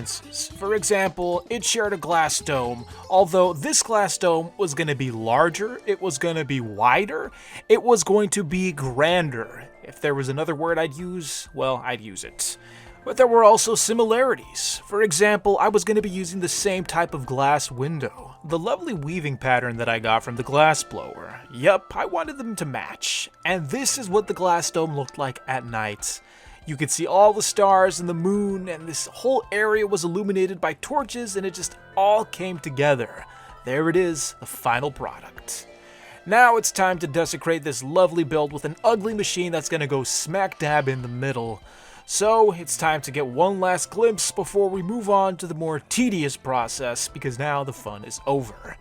For example, it shared a glass dome, although this glass dome was going to be larger, it was going to be wider, it was going to be grander. If there was another word I'd use, well, I'd use it. But there were also similarities. For example, I was going to be using the same type of glass window. The lovely weaving pattern that I got from the glass blower. Yep, I wanted them to match. And this is what the glass dome looked like at night. You could see all the stars and the moon, and this whole area was illuminated by torches, and it just all came together. There it is, the final product. Now it's time to desecrate this lovely build with an ugly machine that's going to go smack dab in the middle. So it's time to get one last glimpse before we move on to the more tedious process, because now the fun is over.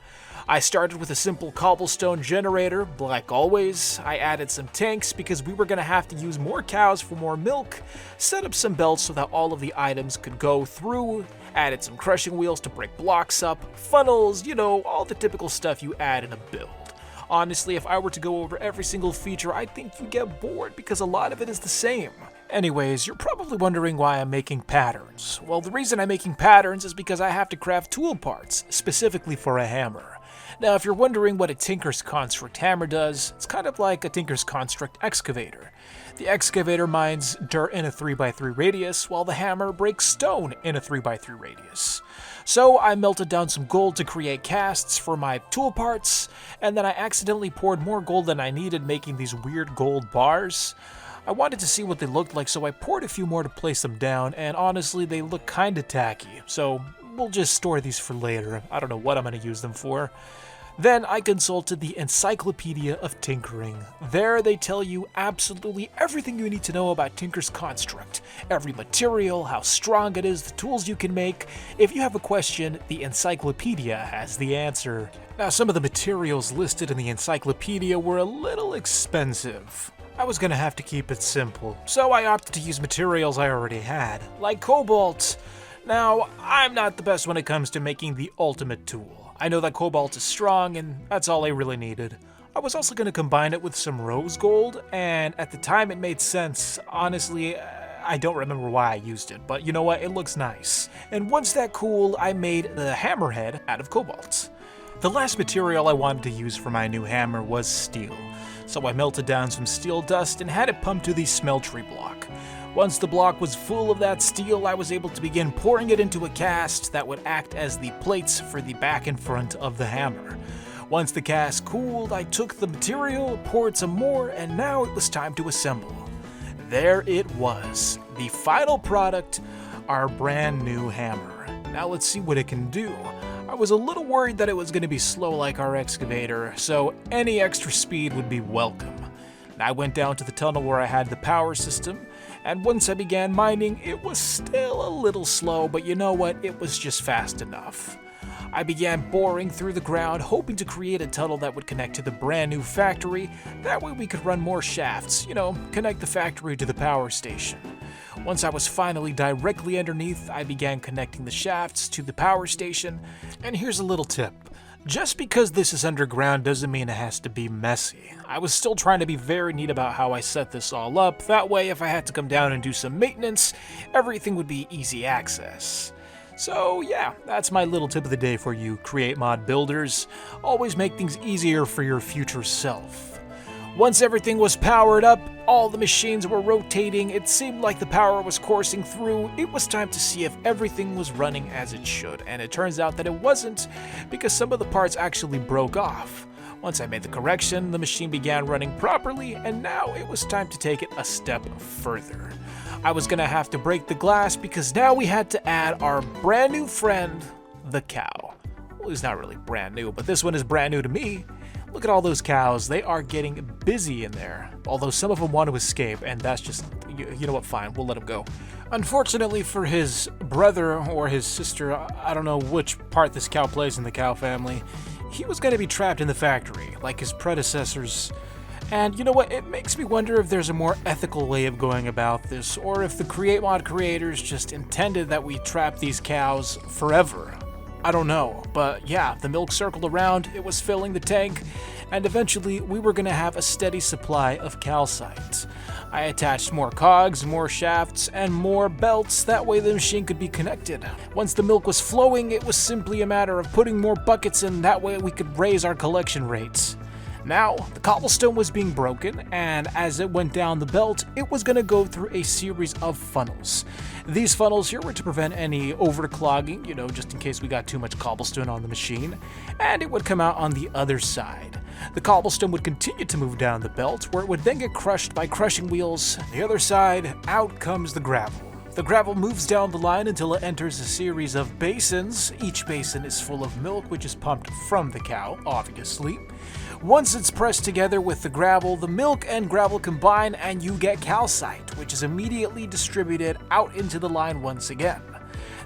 I started with a simple cobblestone generator, but like always, I added some tanks because we were going to have to use more cows for more milk, set up some belts so that all of the items could go through, added some crushing wheels to break blocks up, funnels, you know, all the typical stuff you add in a build. Honestly, if I were to go over every single feature, I think you'd get bored because a lot of it is the same. Anyways, you're probably wondering why I'm making patterns. Well, the reason I'm making patterns is because I have to craft tool parts, specifically for a hammer. Now, if you're wondering what a Tinker's Construct hammer does, it's kind of like a Tinker's Construct excavator. The excavator mines dirt in a 3x3 radius, while the hammer breaks stone in a 3x3 radius. So I melted down some gold to create casts for my tool parts, and then I accidentally poured more gold than I needed, making these weird gold bars. I wanted to see what they looked like, so I poured a few more to place them down, and honestly, they look kinda tacky, so we'll just store these for later. I don't know what I'm gonna use them for. Then I consulted the Encyclopedia of Tinkering. There they tell you absolutely everything you need to know about Tinker's Construct. Every material, how strong it is, the tools you can make. If you have a question, the Encyclopedia has the answer. Now, some of the materials listed in the Encyclopedia were a little expensive. I was gonna have to keep it simple, so I opted to use materials I already had, like Cobalt. Now, I'm not the best when it comes to making the ultimate tool. I know that Cobalt is strong, and that's all I really needed. I was also going to combine it with some rose gold, and at the time it made sense. Honestly, I don't remember why I used it, but you know what, it looks nice. And once that cooled, I made the hammerhead out of Cobalt. The last material I wanted to use for my new hammer was steel, so I melted down some steel dust and had it pumped to the smeltery block. Once the block was full of that steel, I was able to begin pouring it into a cast that would act as the plates for the back and front of the hammer. Once the cast cooled, I took the material, poured some more, and now it was time to assemble. There it was, the final product, our brand new hammer. Now let's see what it can do. I was a little worried that it was going to be slow like our excavator, so any extra speed would be welcome. I went down to the tunnel where I had the power system, and once I began mining, it was still a little slow, but you know what, it was just fast enough. I began boring through the ground, hoping to create a tunnel that would connect to the brand new factory. That way we could run more shafts, connect the factory to the power station. Once I was finally directly underneath, I began connecting the shafts to the power station, and here's a little tip. Just because this is underground doesn't mean it has to be messy. I was still trying to be very neat about how I set this all up, that way if I had to come down and do some maintenance, everything would be easy access. So yeah, that's my little tip of the day for you Create Mod builders. Always make things easier for your future self. Once everything was powered up, all the machines were rotating, it seemed like the power was coursing through, it was time to see if everything was running as it should, and it turns out that it wasn't, because some of the parts actually broke off. Once I made the correction, the machine began running properly, and now it was time to take it a step further. I was gonna have to break the glass because now we had to add our brand new friend, the cow. Well, he's not really brand new, but this one is brand new to me. Look at all those cows, they are getting busy in there. Although some of them want to escape, and that's just, you know what, fine, we'll let them go. Unfortunately for his brother or his sister, I don't know which part this cow plays in the cow family, he was going to be trapped in the factory, like his predecessors. And you know what, it makes me wonder if there's a more ethical way of going about this, or if the Create Mod creators just intended that we trap these cows forever. I don't know, but yeah, the milk circled around, it was filling the tank, and eventually we were going to have a steady supply of calcite. I attached more cogs, more shafts, and more belts, that way the machine could be connected. Once the milk was flowing, it was simply a matter of putting more buckets in, that way we could raise our collection rates. Now, the cobblestone was being broken, and as it went down the belt, it was going to go through a series of funnels. These funnels here were to prevent any overclogging, just in case we got too much cobblestone on the machine, and it would come out on the other side. The cobblestone would continue to move down the belt, where it would then get crushed by crushing wheels. The other side, out comes the gravel. The gravel moves down the line until it enters a series of basins. Each basin is full of milk, which is pumped from the cow, obviously. Once it's pressed together with the milk and gravel combine, and you get calcite, which is immediately distributed out into the line once again.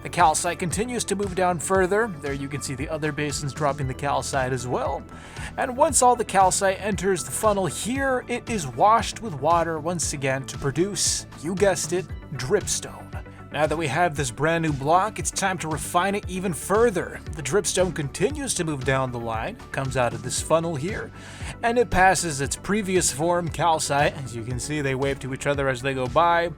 The calcite continues to move down further. There you can see the other basins dropping the calcite as well. And once all the calcite enters the funnel here, it is washed with water once again to produce, you guessed it, dripstone. Now that we have this brand new block, it's time to refine it even further. The dripstone continues to move down the line, comes out of this funnel here, and it passes its previous form, calcite. As you can see, they wave to each other as they go by.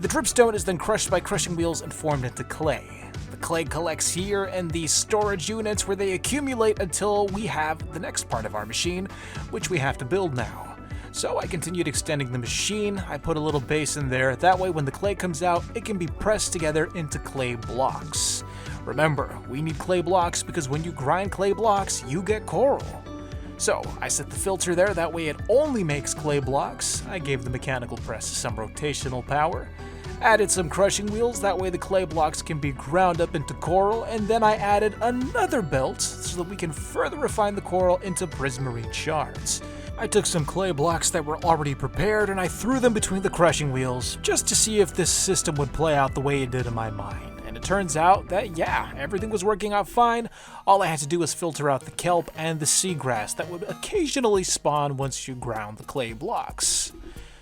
The dripstone is then crushed by crushing wheels and formed into clay. The clay collects here in these storage units where they accumulate until we have the next part of our machine, which we have to build now. So I continued extending the machine. I put a little base in there, that way when the clay comes out, it can be pressed together into clay blocks. Remember, we need clay blocks because when you grind clay blocks, you get coral. So I set the filter there, that way it only makes clay blocks. I gave the mechanical press some rotational power. Added some crushing wheels, that way the clay blocks can be ground up into coral, and then I added another belt so that we can further refine the coral into prismarine shards. I took some clay blocks that were already prepared and I threw them between the crushing wheels just to see if this system would play out the way it did in my mind. And it turns out that yeah, everything was working out fine. All I had to do was filter out the kelp and the seagrass that would occasionally spawn once you ground the clay blocks.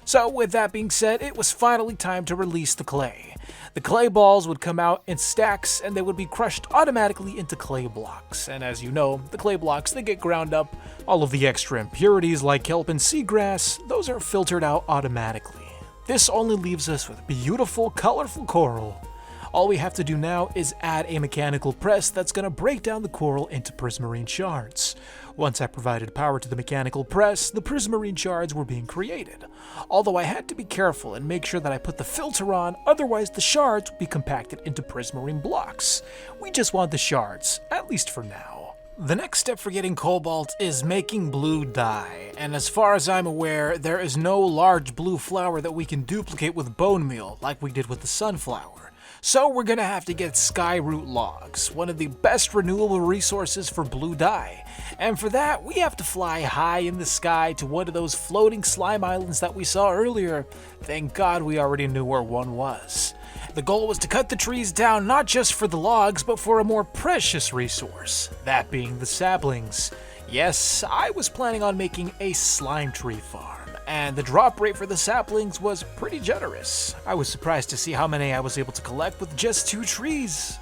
So with that being said, it was finally time to release the clay. The clay balls would come out in stacks and they would be crushed automatically into clay blocks. And as you know, the clay blocks, they get ground up. All of the extra impurities like kelp and seagrass, those are filtered out automatically. This only leaves us with beautiful, colorful coral. All we have to do now is add a mechanical press that's going to break down the coral into prismarine shards. Once I provided power to the mechanical press, the prismarine shards were being created. Although I had to be careful and make sure that I put the filter on, otherwise the shards would be compacted into prismarine blocks. We just want the shards, at least for now. The next step for getting cobalt is making blue dye, and as far as I'm aware, there is no large blue flower that we can duplicate with bone meal like we did with the sunflower. So we're gonna have to get skyroot logs, one of the best renewable resources for blue dye. And for that, we have to fly high in the sky to one of those floating slime islands that we saw earlier. Thank God we already knew where one was. The goal was to cut the trees down not just for the logs, but for a more precious resource, that being the saplings. Yes, I was planning on making a slime tree farm, and the drop rate for the saplings was pretty generous. I was surprised to see how many I was able to collect with just 2 trees.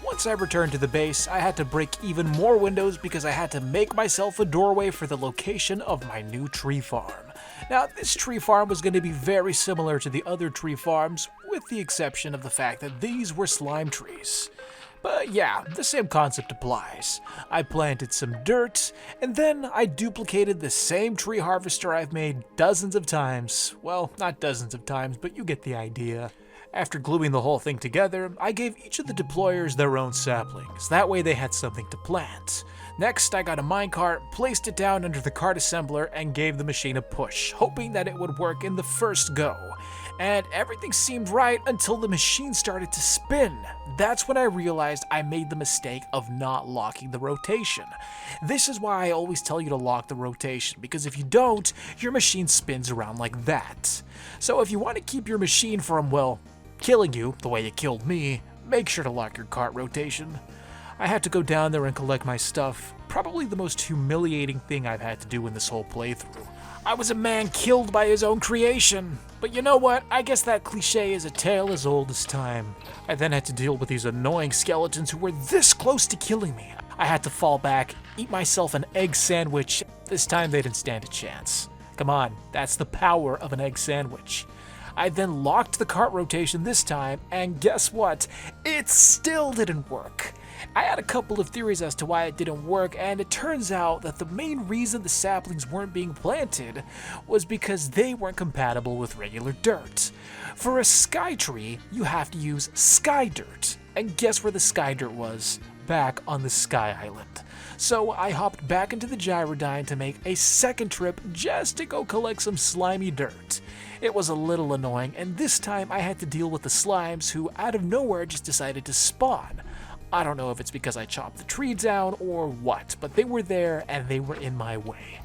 Once I returned to the base, I had to break even more windows because I had to make myself a doorway for the location of my new tree farm. Now, this tree farm was going to be very similar to the other tree farms, with the exception of the fact that these were slime trees. But yeah, the same concept applies. I planted some dirt, and then I duplicated the same tree harvester I've made dozens of times. Well, not dozens of times, but you get the idea. After gluing the whole thing together, I gave each of the deployers their own saplings. That way they had something to plant. Next, I got a minecart, placed it down under the cart assembler, and gave the machine a push, hoping that it would work in the first go. And everything seemed right until the machine started to spin. That's when I realized I made the mistake of not locking the rotation. This is why I always tell you to lock the rotation, because if you don't, your machine spins around like that. So if you want to keep your machine from, well, killing you the way it killed me, make sure to lock your cart rotation. I had to go down there and collect my stuff, probably the most humiliating thing I've had to do in this whole playthrough. I was a man killed by his own creation. But you know what? I guess that cliche is a tale as old as time. I then had to deal with these annoying skeletons who were this close to killing me. I had to fall back, eat myself an egg sandwich. This time they didn't stand a chance. Come on, that's the power of an egg sandwich. I then locked the cart rotation this time, and guess what? It still didn't work. I had a couple of theories as to why it didn't work, and it turns out that the main reason the saplings weren't being planted was because they weren't compatible with regular dirt. For a sky tree, you have to use sky dirt. And guess where the sky dirt was? Back on the sky island. So I hopped back into the Gyrodyne to make a second trip just to go collect some slimy dirt. It was a little annoying, and this time I had to deal with the slimes who out of nowhere just decided to spawn. I don't know if it's because I chopped the tree down or what, but they were there and they were in my way.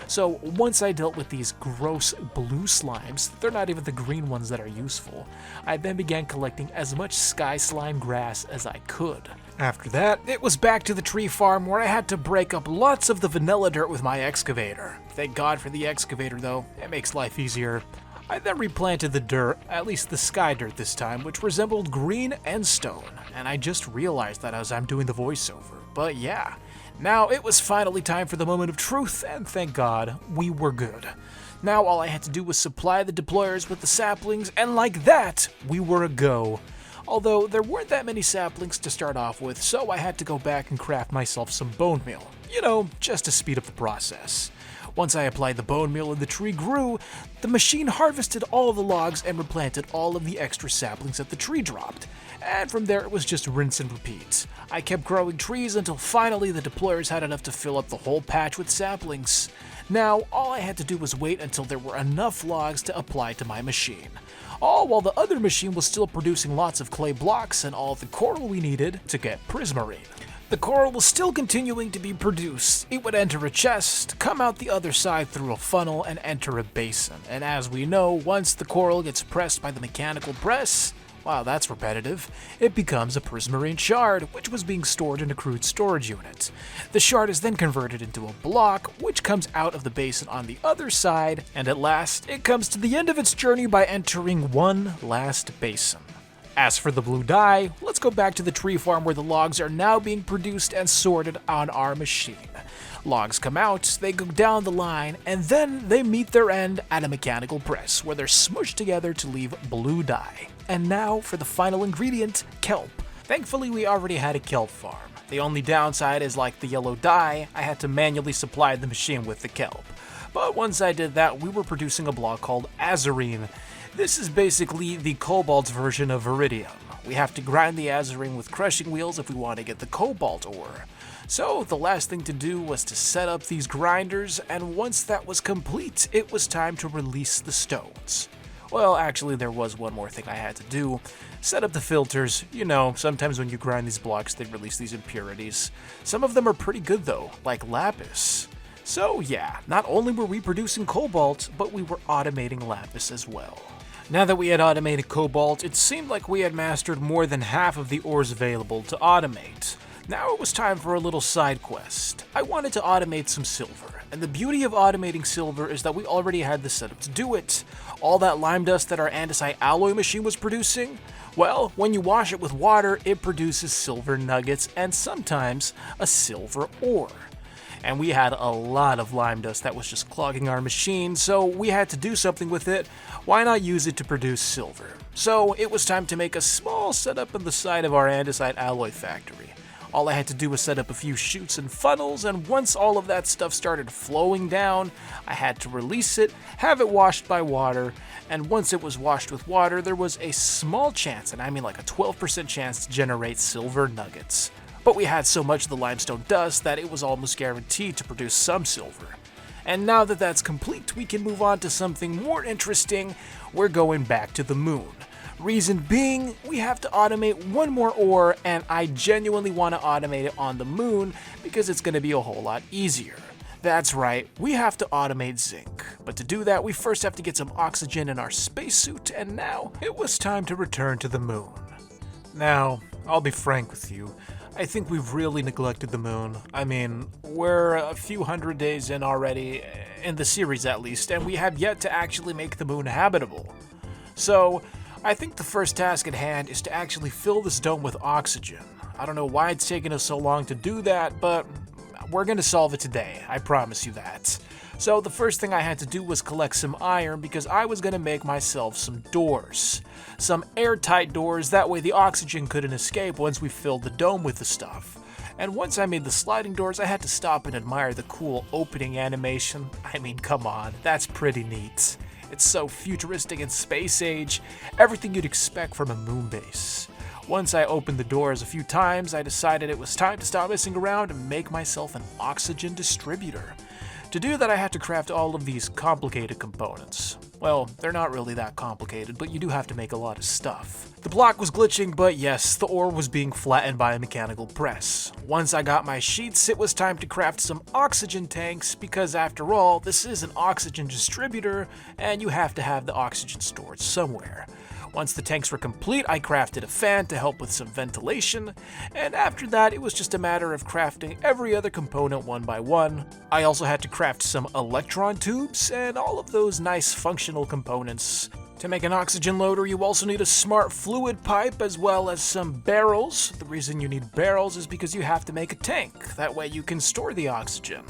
So once I dealt with these gross blue slimes, they're not even the green ones that are useful, I then began collecting as much sky slime grass as I could. After that, it was back to the tree farm where I had to break up lots of the vanilla dirt with my excavator. Thank God for the excavator though, it makes life easier. I then replanted the dirt, at least the sky dirt this time, which resembled green and stone, and I just realized that as I'm doing the voiceover. But yeah, now it was finally time for the moment of truth, and thank God, we were good. Now all I had to do was supply the deployers with the saplings, and like that, we were a go. Although there weren't that many saplings to start off with, so I had to go back and craft myself some bone meal. You know, just to speed up the process. Once I applied the bone meal and the tree grew, the machine harvested all of the logs and replanted all of the extra saplings that the tree dropped. And from there it was just rinse and repeat. I kept growing trees until finally the deployers had enough to fill up the whole patch with saplings. Now, all I had to do was wait until there were enough logs to apply to my machine. All while the other machine was still producing lots of clay blocks and all the coral we needed to get prismarine. The coral was still continuing to be produced. It would enter a chest, come out the other side through a funnel, and enter a basin. And as we know, once the coral gets pressed by the mechanical press, wow, that's repetitive, it becomes a prismarine shard, which was being stored in a crude storage unit. The shard is then converted into a block, which comes out of the basin on the other side, and at last, it comes to the end of its journey by entering one last basin. As for the blue dye, let's go back to the tree farm where the logs are now being produced and sorted on our machine. Logs come out, they go down the line, and then they meet their end at a mechanical press where they're smushed together to leave blue dye. And now for the final ingredient, kelp. Thankfully we already had a kelp farm. The only downside is like the yellow dye, I had to manually supply the machine with the kelp. But once I did that, we were producing a block called azurine. This is basically the Cobalt version of Veridium. We have to grind the azurine with crushing wheels if we want to get the Cobalt ore. So the last thing to do was to set up these grinders, and once that was complete, it was time to release the stones. Well, actually there was one more thing I had to do. Set up the filters. You know, sometimes when you grind these blocks they release these impurities. Some of them are pretty good though, like lapis. So yeah, not only were we producing cobalt, but we were automating lapis as well. Now that we had automated cobalt, it seemed like we had mastered more than half of the ores available to automate. Now it was time for a little side quest. I wanted to automate some silver, and the beauty of automating silver is that we already had the setup to do it. All that lime dust that our andesite alloy machine was producing, well, when you wash it with water, it produces silver nuggets and sometimes a silver ore. And we had a lot of lime dust that was just clogging our machine, so we had to do something with it. Why not use it to produce silver? So it was time to make a small setup on the side of our andesite alloy factory. All I had to do was set up a few chutes and funnels, and once all of that stuff started flowing down, I had to release it, have it washed by water, and once it was washed with water, there was a small chance, and I mean like a 12% chance to generate silver nuggets. But we had so much of the limestone dust that it was almost guaranteed to produce some silver. And now that that's complete, we can move on to something more interesting. We're going back to the moon. Reason being, we have to automate one more ore, and I genuinely want to automate it on the moon because it's going to be a whole lot easier. That's right, we have to automate zinc. But to do that, we first have to get some oxygen in our spacesuit, and now it was time to return to the moon. Now, I'll be frank with you. I think we've really neglected the moon. I mean, we're a few hundred days in already, in the series at least, and we have yet to actually make the moon habitable. So, I think the first task at hand is to actually fill this dome with oxygen. I don't know why it's taken us so long to do that, but we're gonna solve it today, I promise you that. So the first thing I had to do was collect some iron because I was gonna make myself some doors. Some airtight doors, that way the oxygen couldn't escape once we filled the dome with the stuff. And once I made the sliding doors, I had to stop and admire the cool opening animation. I mean, come on, that's pretty neat. It's so futuristic and space age, everything you'd expect from a moon base. Once I opened the doors a few times, I decided it was time to stop messing around and make myself an oxygen distributor. To do that, I had to craft all of these complicated components. Well, they're not really that complicated, but you do have to make a lot of stuff. The block was glitching, but yes, the ore was being flattened by a mechanical press. Once I got my sheets, it was time to craft some oxygen tanks, because after all, this is an oxygen distributor, and you have to have the oxygen stored somewhere. Once the tanks were complete, I crafted a fan to help with some ventilation, and after that it was just a matter of crafting every other component one by one. I also had to craft some electron tubes and all of those nice functional components. To make an oxygen loader, you also need a smart fluid pipe as well as some barrels. The reason you need barrels is because you have to make a tank. That way you can store the oxygen.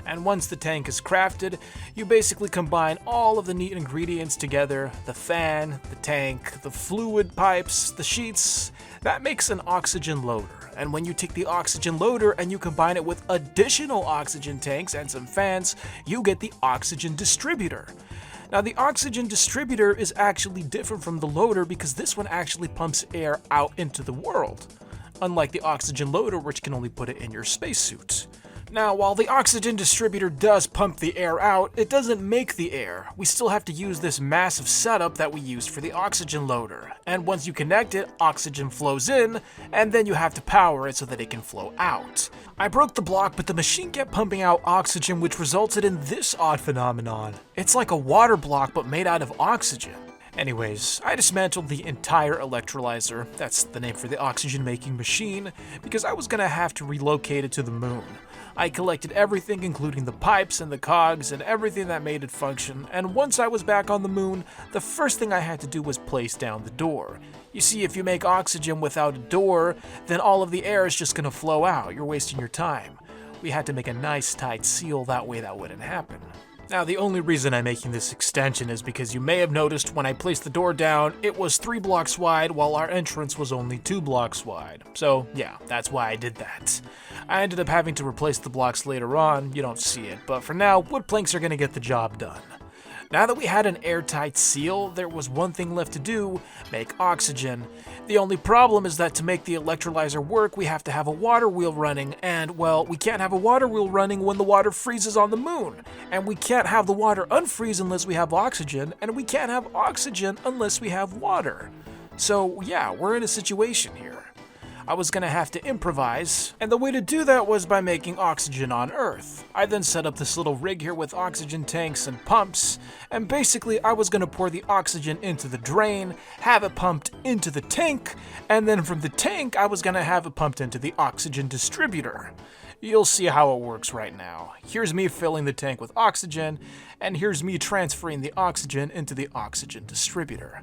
And once the tank is crafted, you basically combine all of the neat ingredients together, the fan, the tank, the fluid pipes, the sheets. That makes an oxygen loader. And when you take the oxygen loader and you combine it with additional oxygen tanks and some fans, you get the oxygen distributor. Now, the oxygen distributor is actually different from the loader because this one actually pumps air out into the world, unlike the oxygen loader, which can only put it in your spacesuit. Now, while the oxygen distributor does pump the air out, it doesn't make the air. We still have to use this massive setup that we used for the oxygen loader. And once you connect it, oxygen flows in, and then you have to power it so that it can flow out. I broke the block, but the machine kept pumping out oxygen, which resulted in this odd phenomenon. It's like a water block, but made out of oxygen. Anyways, I dismantled the entire electrolyzer, that's the name for the oxygen-making machine, because I was gonna have to relocate it to the moon. I collected everything, including the pipes and the cogs and everything that made it function, and once I was back on the moon, the first thing I had to do was place down the door. You see, if you make oxygen without a door, then all of the air is just gonna flow out. You're wasting your time. We had to make a nice tight seal, that way that wouldn't happen. Now, the only reason I'm making this extension is because you may have noticed when I placed the door down, it was 3 blocks wide while our entrance was only 2 blocks wide. So yeah, that's why I did that. I ended up having to replace the blocks later on, you don't see it, but for now, wood planks are gonna get the job done. Now that we had an airtight seal, there was one thing left to do: make oxygen. The only problem is that to make the electrolyzer work, we have to have a water wheel running, and, well, we can't have a water wheel running when the water freezes on the moon. And we can't have the water unfreeze unless we have oxygen, and we can't have oxygen unless we have water. So, yeah, we're in a situation here. I was gonna have to improvise, and the way to do that was by making oxygen on Earth. I then set up this little rig here with oxygen tanks and pumps, and basically I was gonna pour the oxygen into the drain, have it pumped into the tank, and then from the tank I was gonna have it pumped into the oxygen distributor. You'll see how it works right now. Here's me filling the tank with oxygen, and here's me transferring the oxygen into the oxygen distributor.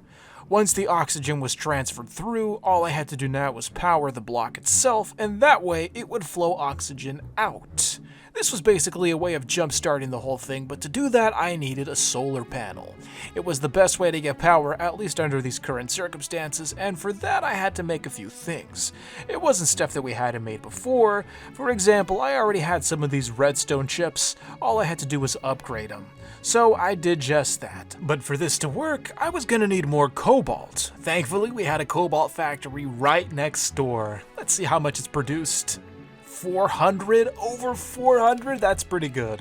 Once the oxygen was transferred through, all I had to do now was power the block itself, and that way it would flow oxygen out. This was basically a way of jump-starting the whole thing, but to do that I needed a solar panel. It was the best way to get power, at least under these current circumstances, and for that I had to make a few things. It wasn't stuff that we hadn't made before. For example, I already had some of these redstone chips. All I had to do was upgrade them. So I did just that. But for this to work, I was gonna need more cobalt. Thankfully, we had a cobalt factory right next door. Let's see how much it's produced. 400? Over 400? That's pretty good.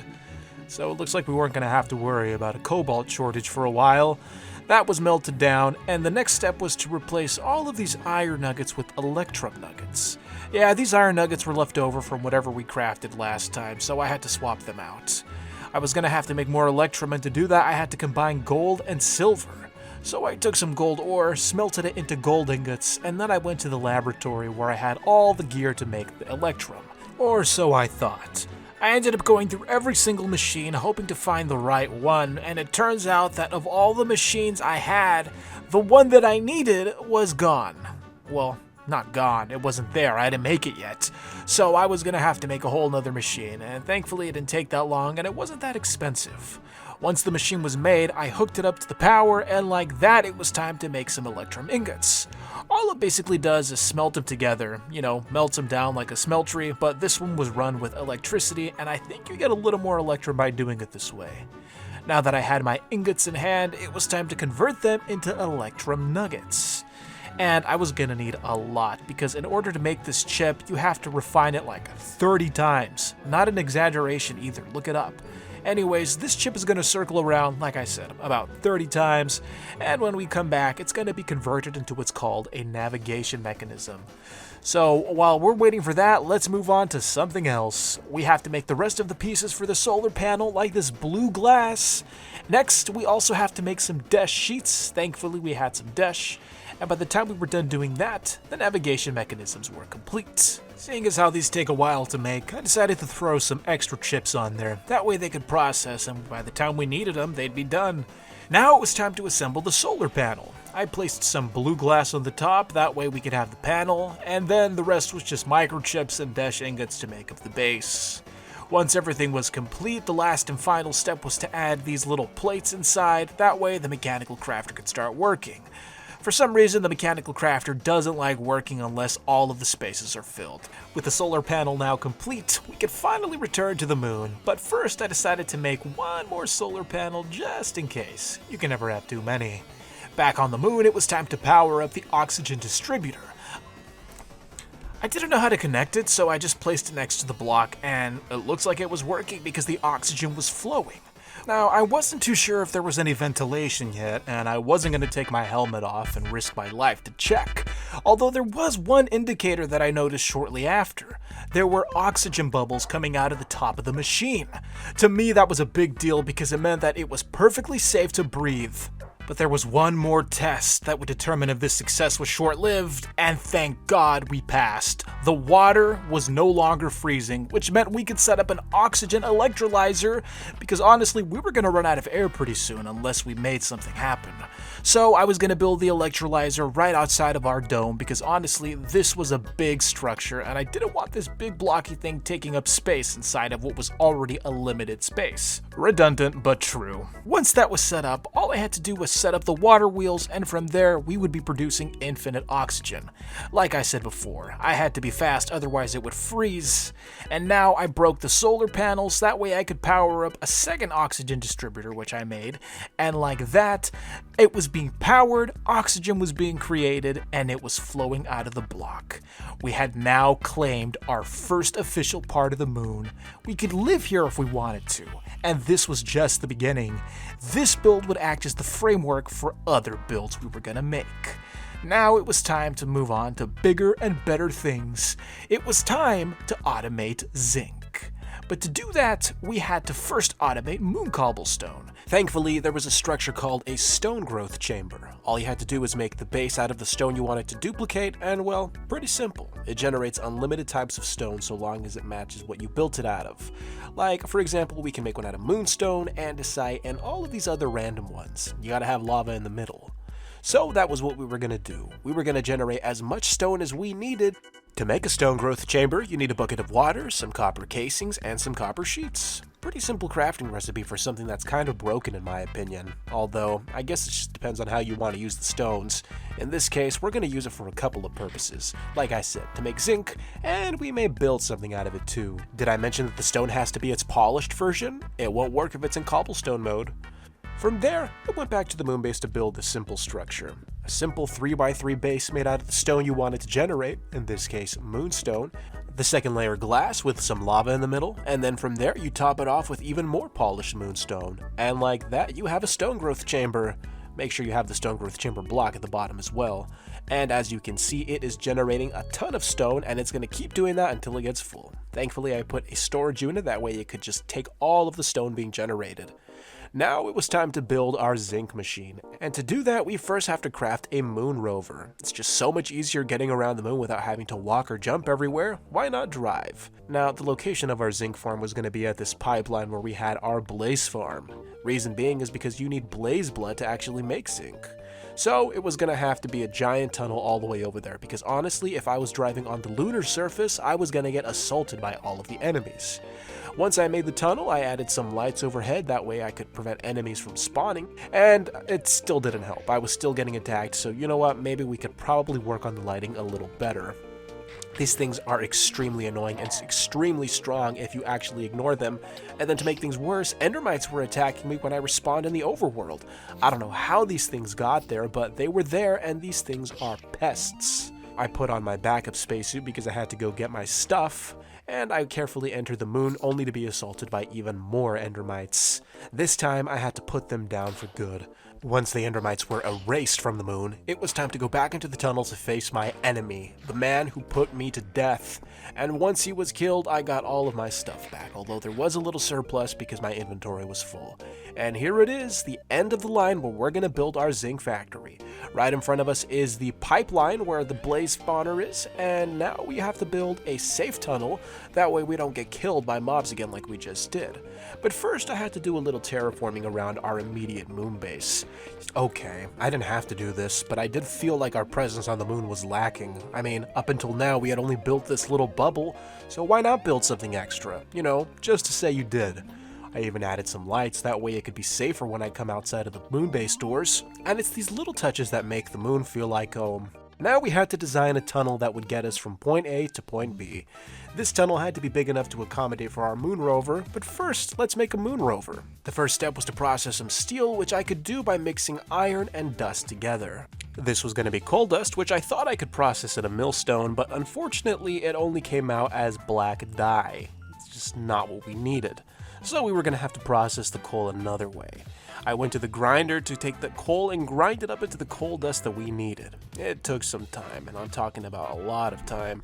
So it looks like we weren't gonna have to worry about a cobalt shortage for a while. That was melted down, and the next step was to replace all of these iron nuggets with electrum nuggets. Yeah, these iron nuggets were left over from whatever we crafted last time, so I had to swap them out. I was gonna have to make more electrum, and to do that I had to combine gold and silver. So I took some gold ore, smelted it into gold ingots, and then I went to the laboratory where I had all the gear to make the electrum. Or so I thought. I ended up going through every single machine hoping to find the right one, and it turns out that of all the machines I had, the one that I needed was gone. Well, not gone, it wasn't there, I didn't make it yet. So I was gonna have to make a whole nother machine, and thankfully it didn't take that long and it wasn't that expensive. Once the machine was made, I hooked it up to the power, and like that it was time to make some electrum ingots. All it basically does is smelt them together, melts them down like a smeltery, but this one was run with electricity, and I think you get a little more electrum by doing it this way. Now that I had my ingots in hand, it was time to convert them into electrum nuggets. And I was gonna need a lot, because in order to make this chip, you have to refine it like 30 times. Not an exaggeration either, look it up. Anyways, this chip is going to circle around, like I said, about 30 times, and when we come back, it's going to be converted into what's called a navigation mechanism. So while we're waiting for that, let's move on to something else. We have to make the rest of the pieces for the solar panel, like this blue glass. Next, we also have to make some desh sheets. Thankfully, we had some desh. And by the time we were done doing that, the navigation mechanisms were complete. Seeing as how these take a while to make, I decided to throw some extra chips on there. That way they could process, and by the time we needed them, they'd be done. Now it was time to assemble the solar panel. I placed some blue glass on the top, that way we could have the panel, and then the rest was just microchips and desh ingots to make up the base. Once everything was complete, the last and final step was to add these little plates inside, that way the mechanical crafter could start working. For some reason, the mechanical crafter doesn't like working unless all of the spaces are filled. With the solar panel now complete, we could finally return to the moon, but first I decided to make one more solar panel just in case. You can never have too many. Back on the moon, it was time to power up the oxygen distributor. I didn't know how to connect it, so I just placed it next to the block, and it looks like it was working because the oxygen was flowing. Now, I wasn't too sure if there was any ventilation yet, and I wasn't going to take my helmet off and risk my life to check. Although there was one indicator that I noticed shortly after. There were oxygen bubbles coming out of the top of the machine. To me, that was a big deal because it meant that it was perfectly safe to breathe. But there was one more test that would determine if this success was short-lived, and thank God we passed. The water was no longer freezing, which meant we could set up an oxygen electrolyzer, because honestly, we were going to run out of air pretty soon unless we made something happen. So I was going to build the electrolyzer right outside of our dome, because honestly, this was a big structure, and I didn't want this big blocky thing taking up space inside of what was already a limited space. Redundant, but true. Once that was set up, all I had to do was set up the water wheels, and from there we would be producing infinite oxygen. Like I said before, I had to be fast, otherwise it would freeze. And now I broke the solar panels, that way I could power up a second oxygen distributor, which I made, and like that, it was being powered, oxygen was being created, and it was flowing out of the block. We had now claimed our first official part of the moon. We could live here if we wanted to, and this was just the beginning. This build would act as the framework for other builds we were gonna make. Now it was time to move on to bigger and better things. It was time to automate zinc. But to do that, we had to first automate moon cobblestone. Thankfully, there was a structure called a stone growth chamber. All you had to do was make the base out of the stone you wanted to duplicate, and well, pretty simple. It generates unlimited types of stone so long as it matches what you built it out of. Like, for example, we can make one out of moonstone, andesite, and all of these other random ones. You gotta have lava in the middle. So that was what we were gonna do. We were gonna generate as much stone as we needed. To make a stone growth chamber, you need a bucket of water, some copper casings, and some copper sheets. Pretty simple crafting recipe for something that's kind of broken in my opinion. Although, I guess it just depends on how you want to use the stones. In this case, we're going to use it for a couple of purposes. Like I said, to make zinc, and we may build something out of it too. Did I mention that the stone has to be its polished version? It won't work if it's in cobblestone mode. From there, I went back to the moon base to build a simple structure. A simple 3x3 base made out of the stone you wanted to generate, in this case moonstone, the second layer glass with some lava in the middle, and then from there you top it off with even more polished moonstone. And like that, you have a stone growth chamber. Make sure you have the stone growth chamber block at the bottom as well. And as you can see, it is generating a ton of stone, and it's going to keep doing that until it gets full. Thankfully, I put a storage unit, that way it could just take all of the stone being generated. Now it was time to build our zinc machine, and to do that we first have to craft a moon rover. It's just so much easier getting around the moon without having to walk or jump everywhere. Why not drive? Now the location of our zinc farm was going to be at this pipeline where we had our blaze farm. Reason being is because you need blaze blood to actually make zinc. So it was going to have to be a giant tunnel all the way over there, because honestly, if I was driving on the lunar surface, I was going to get assaulted by all of the enemies. Once I made the tunnel, I added some lights overhead, that way I could prevent enemies from spawning, and it still didn't help. I was still getting attacked, so you know what, maybe we could probably work on the lighting a little better. These things are extremely annoying and extremely strong if you actually ignore them. And then to make things worse, endermites were attacking me when I respawned in the overworld. I don't know how these things got there, but they were there, and these things are pests. I put on my backup spacesuit because I had to go get my stuff, and I carefully entered the moon only to be assaulted by even more endermites. This time I had to put them down for good. Once the endermites were erased from the moon, it was time to go back into the tunnel to face my enemy, the man who put me to death. And once he was killed, I got all of my stuff back, although there was a little surplus because my inventory was full. And here it is, the end of the line where we're going to build our zinc factory. Right in front of us is the pipeline where the blaze spawner is, and now we have to build a safe tunnel, that way we don't get killed by mobs again like we just did. But first I had to do a little terraforming around our immediate moon base. Okay, I didn't have to do this, but I did feel like our presence on the moon was lacking. I mean, up until now we had only built this little bubble, so why not build something extra? You know, just to say you did. I even added some lights, that way it could be safer when I come outside of the moon base doors. And it's these little touches that make the moon feel like home. Now we had to design a tunnel that would get us from point A to point B. This tunnel had to be big enough to accommodate for our moon rover, but first, let's make a moon rover. The first step was to process some steel, which I could do by mixing iron and dust together. This was going to be coal dust, which I thought I could process in a millstone, but unfortunately it only came out as black dye. It's just not what we needed. So we were going to have to process the coal another way. I went to the grinder to take the coal and grind it up into the coal dust that we needed. It took some time, and I'm talking about a lot of time,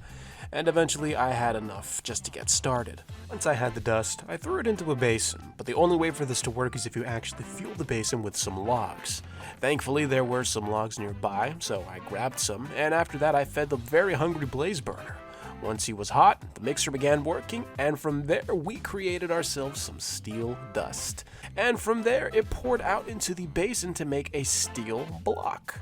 and eventually I had enough just to get started. Once I had the dust, I threw it into a basin, but the only way for this to work is if you actually fuel the basin with some logs. Thankfully there were some logs nearby, so I grabbed some, and after that I fed the very hungry blaze burner. Once he was hot, the mixer began working, and from there we created ourselves some steel dust. And from there it poured out into the basin to make a steel block.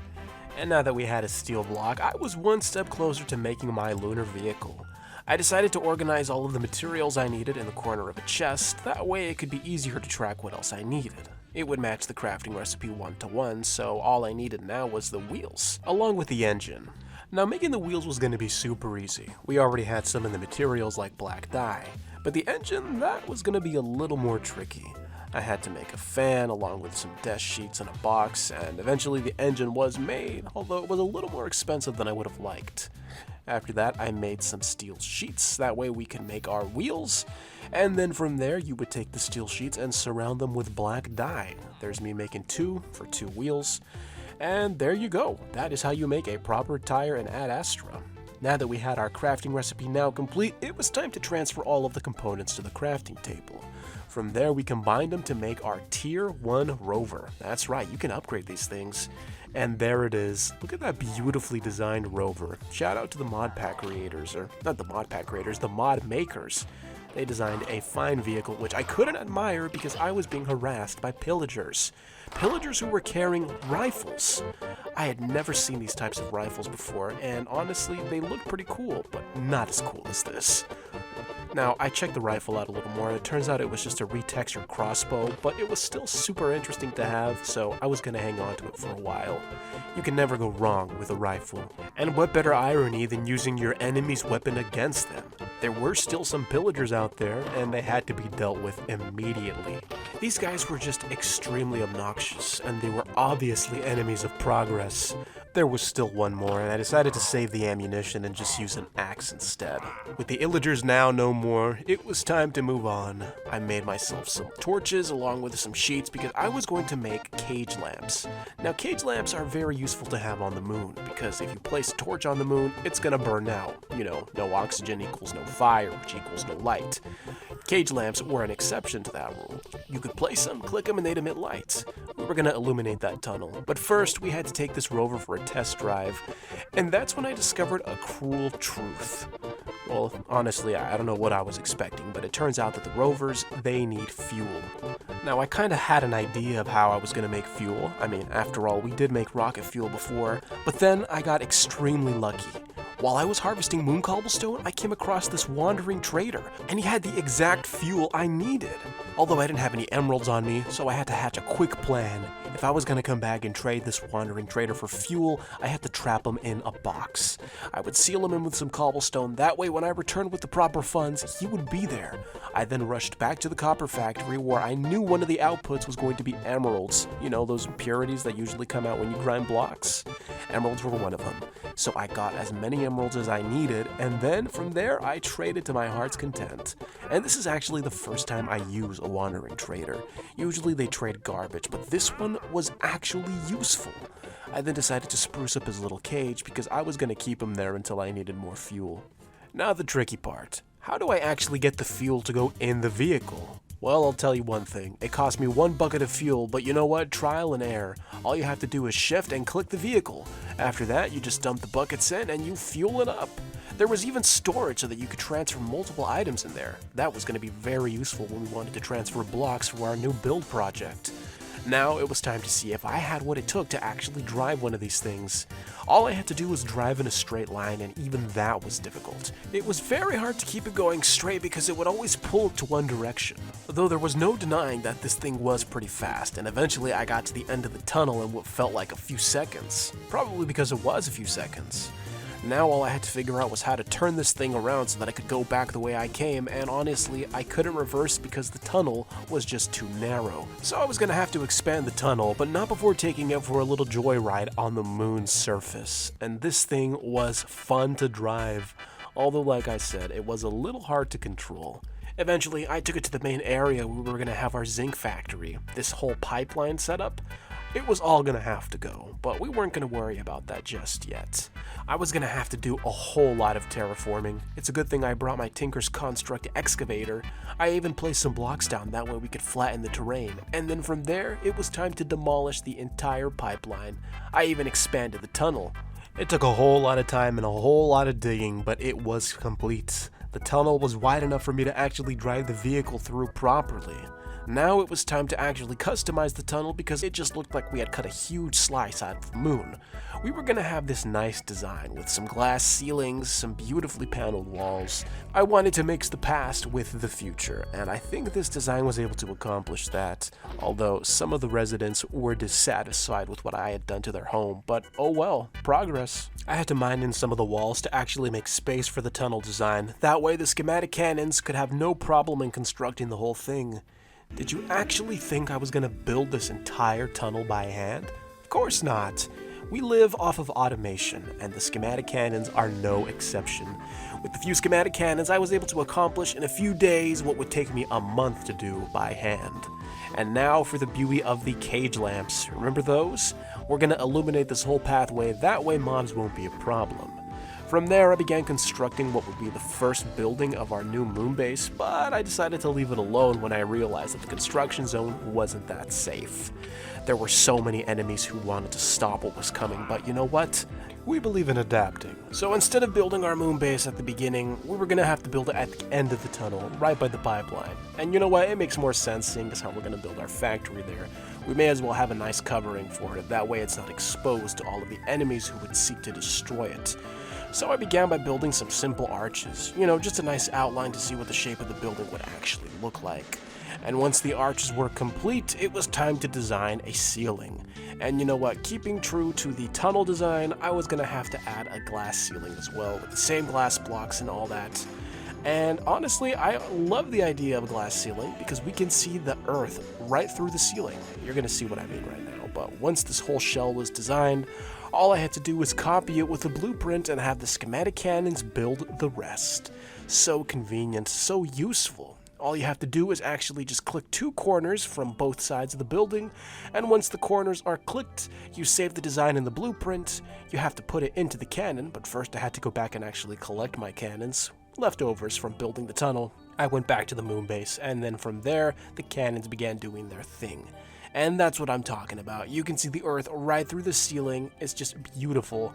And now that we had a steel block, I was one step closer to making my lunar vehicle. I decided to organize all of the materials I needed in the corner of a chest, that way it could be easier to track what else I needed. It would match the crafting recipe 1-to-1, so all I needed now was the wheels, along with the engine. Now making the wheels was going to be super easy. We already had some of the materials like black dye, but the engine, that was going to be a little more tricky. I had to make a fan along with some desk sheets and a box, and eventually the engine was made, although it was a little more expensive than I would have liked. After that I made some steel sheets, that way we can make our wheels, and then from there you would take the steel sheets and surround them with black dye. There's me making 2 for 2 wheels. And there you go, that is how you make a proper tire and add Astral. Now that we had our crafting recipe now complete, it was time to transfer all of the components to the crafting table. From there we combined them to make our tier 1 rover. That's right, you can upgrade these things. And there it is. Look at that beautifully designed rover. Shout out to the Modpack creators, or not the Modpack creators, the mod makers. They designed a fine vehicle which I couldn't admire because I was being harassed by pillagers. Pillagers who were carrying rifles. I had never seen these types of rifles before, and honestly, they looked pretty cool, but not as cool as this. Now, I checked the rifle out a little more, and it turns out it was just a retextured crossbow, but it was still super interesting to have, so I was gonna hang on to it for a while. You can never go wrong with a rifle. And what better irony than using your enemy's weapon against them? There were still some pillagers out there, and they had to be dealt with immediately. These guys were just extremely obnoxious, and they were obviously enemies of progress. There was still one more, and I decided to save the ammunition and just use an axe instead. With the illagers now no more, it was time to move on. I made myself some torches along with some sheets because I was going to make cage lamps. Now cage lamps are very useful to have on the moon because if you place a torch on the moon, it's gonna burn out. You know, no oxygen equals no fire, which equals no light. Cage lamps were an exception to that rule. You could place them, click them, and they'd emit lights. We were gonna illuminate that tunnel, but first we had to take this rover for a test drive, and that's when I discovered a cruel truth. Well, honestly, I don't know what I was expecting, but it turns out that the rovers, they need fuel. Now, I kinda had an idea of how I was gonna make fuel. I mean, after all, we did make rocket fuel before, but then I got extremely lucky. While I was harvesting moon cobblestone, I came across this wandering trader, and he had the exact fuel I needed. Although I didn't have any emeralds on me, so I had to hatch a quick plan. If I was gonna come back and trade this wandering trader for fuel, I had to trap him in a box. I would seal him in with some cobblestone, that way when I returned with the proper funds, he would be there. I then rushed back to the copper factory where I knew one of the outputs was going to be emeralds. You know, those impurities that usually come out when you grind blocks? Emeralds were one of them. So I got as many emeralds emeralds as I needed, and then from there I traded to my heart's content. And this is actually the first time I use a wandering trader. Usually they trade garbage, but this one was actually useful. I then decided to spruce up his little cage because I was going to keep him there until I needed more fuel. Now the tricky part. How do I actually get the fuel to go in the vehicle? Well, I'll tell you one thing. It cost me 1 bucket of fuel, but you know what? Trial and error. All you have to do is shift and click the vehicle. After that, you just dump the buckets in and you fuel it up. There was even storage so that you could transfer multiple items in there. That was going to be very useful when we wanted to transfer blocks for our new build project. Now it was time to see if I had what it took to actually drive one of these things. All I had to do was drive in a straight line, and even that was difficult. It was very hard to keep it going straight because it would always pull to one direction. Though there was no denying that this thing was pretty fast, and eventually I got to the end of the tunnel in what felt like a few seconds. Probably because it was a few seconds. Now all I had to figure out was how to turn this thing around so that I could go back the way I came, and honestly, I couldn't reverse because the tunnel was just too narrow. So I was gonna have to expand the tunnel, but not before taking it for a little joyride on the moon's surface. And this thing was fun to drive, although like I said, it was a little hard to control. Eventually, I took it to the main area where we were gonna have our zinc factory. This whole pipeline setup, it was all gonna have to go, but we weren't gonna worry about that just yet. I was gonna have to do a whole lot of terraforming. It's a good thing I brought my Tinker's Construct excavator. I even placed some blocks down, that way we could flatten the terrain. And then from there, it was time to demolish the entire pipeline. I even expanded the tunnel. It took a whole lot of time and a whole lot of digging, but it was complete. The tunnel was wide enough for me to actually drive the vehicle through properly. Now it was time to actually customize the tunnel because it just looked like we had cut a huge slice out of the moon. We were gonna have this nice design with some glass ceilings, some beautifully paneled walls. I wanted to mix the past with the future, and I think this design was able to accomplish that, although some of the residents were dissatisfied with what I had done to their home, but oh well, progress. I had to mine in some of the walls to actually make space for the tunnel design. That way the schematic cannons could have no problem in constructing the whole thing. Did you actually think I was going to build this entire tunnel by hand? Of course not. We live off of automation, and the schematic cannons are no exception. With the few schematic cannons, I was able to accomplish in a few days what would take me a month to do by hand. And now for the beauty of the cage lamps. Remember those? We're going to illuminate this whole pathway, that way mobs won't be a problem. From there, I began constructing what would be the first building of our new moon base, but I decided to leave it alone when I realized that the construction zone wasn't that safe. There were so many enemies who wanted to stop what was coming, but you know what? We believe in adapting. So instead of building our moon base at the beginning, we were going to have to build it at the end of the tunnel, right by the pipeline. And you know what? It makes more sense seeing as how we're going to build our factory there. We may as well have a nice covering for it, that way it's not exposed to all of the enemies who would seek to destroy it. So I began by building some simple arches, just a nice outline to see what the shape of the building would actually look like. And once the arches were complete, it was time to design a ceiling. And you know what, keeping true to the tunnel design, I was going to have to add a glass ceiling as well, with the same glass blocks and all that. And honestly, I love the idea of a glass ceiling because we can see the earth right through the ceiling. You're going to see what I mean right now, but once this whole shell was designed, all I had to do was copy it with a blueprint and have the schematic cannons build the rest. So convenient, so useful. All you have to do is actually just click 2 corners from both sides of the building, and once the corners are clicked, you save the design in the blueprint. You have to put it into the cannon, but first I had to go back and actually collect my cannons, leftovers from building the tunnel. I went back to the moon base, and then from there, the cannons began doing their thing. And that's what I'm talking about. You can see the earth right through the ceiling. It's just beautiful.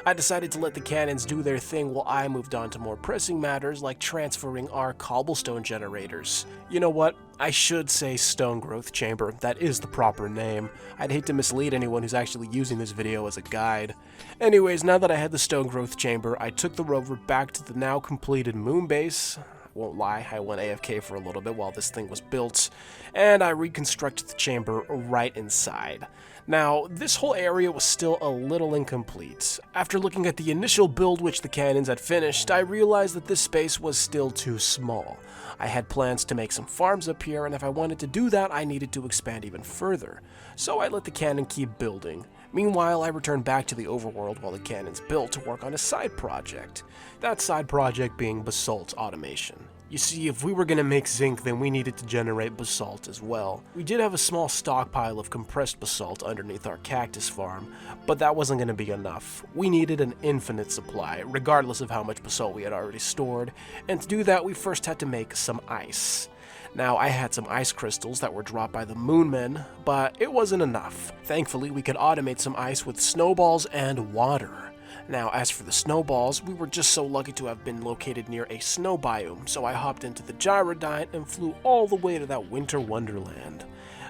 I decided to let the cannons do their thing while I moved on to more pressing matters like transferring our cobblestone generators. You know what? I should say stone growth chamber. That is the proper name. I'd hate to mislead anyone who's actually using this video as a guide. Anyways, now that I had the stone growth chamber, I took the rover back to the now completed moon base. Won't lie, I went AFK for a little bit while this thing was built, and I reconstructed the chamber right inside. Now, this whole area was still a little incomplete. After looking at the initial build which the cannons had finished, I realized that this space was still too small. I had plans to make some farms up here, and if I wanted to do that, I needed to expand even further. So I let the cannon keep building. Meanwhile, I returned back to the overworld while the cannon's built to work on a side project. That side project being basalt automation. You see, if we were going to make zinc, then we needed to generate basalt as well. We did have a small stockpile of compressed basalt underneath our cactus farm, but that wasn't going to be enough. We needed an infinite supply, regardless of how much basalt we had already stored, and to do that we first had to make some ice. Now, I had some ice crystals that were dropped by the Moonmen, but it wasn't enough. Thankfully, we could automate some ice with snowballs and water. Now, as for the snowballs, we were just so lucky to have been located near a snow biome, so I hopped into the Gyrodyne and flew all the way to that winter wonderland.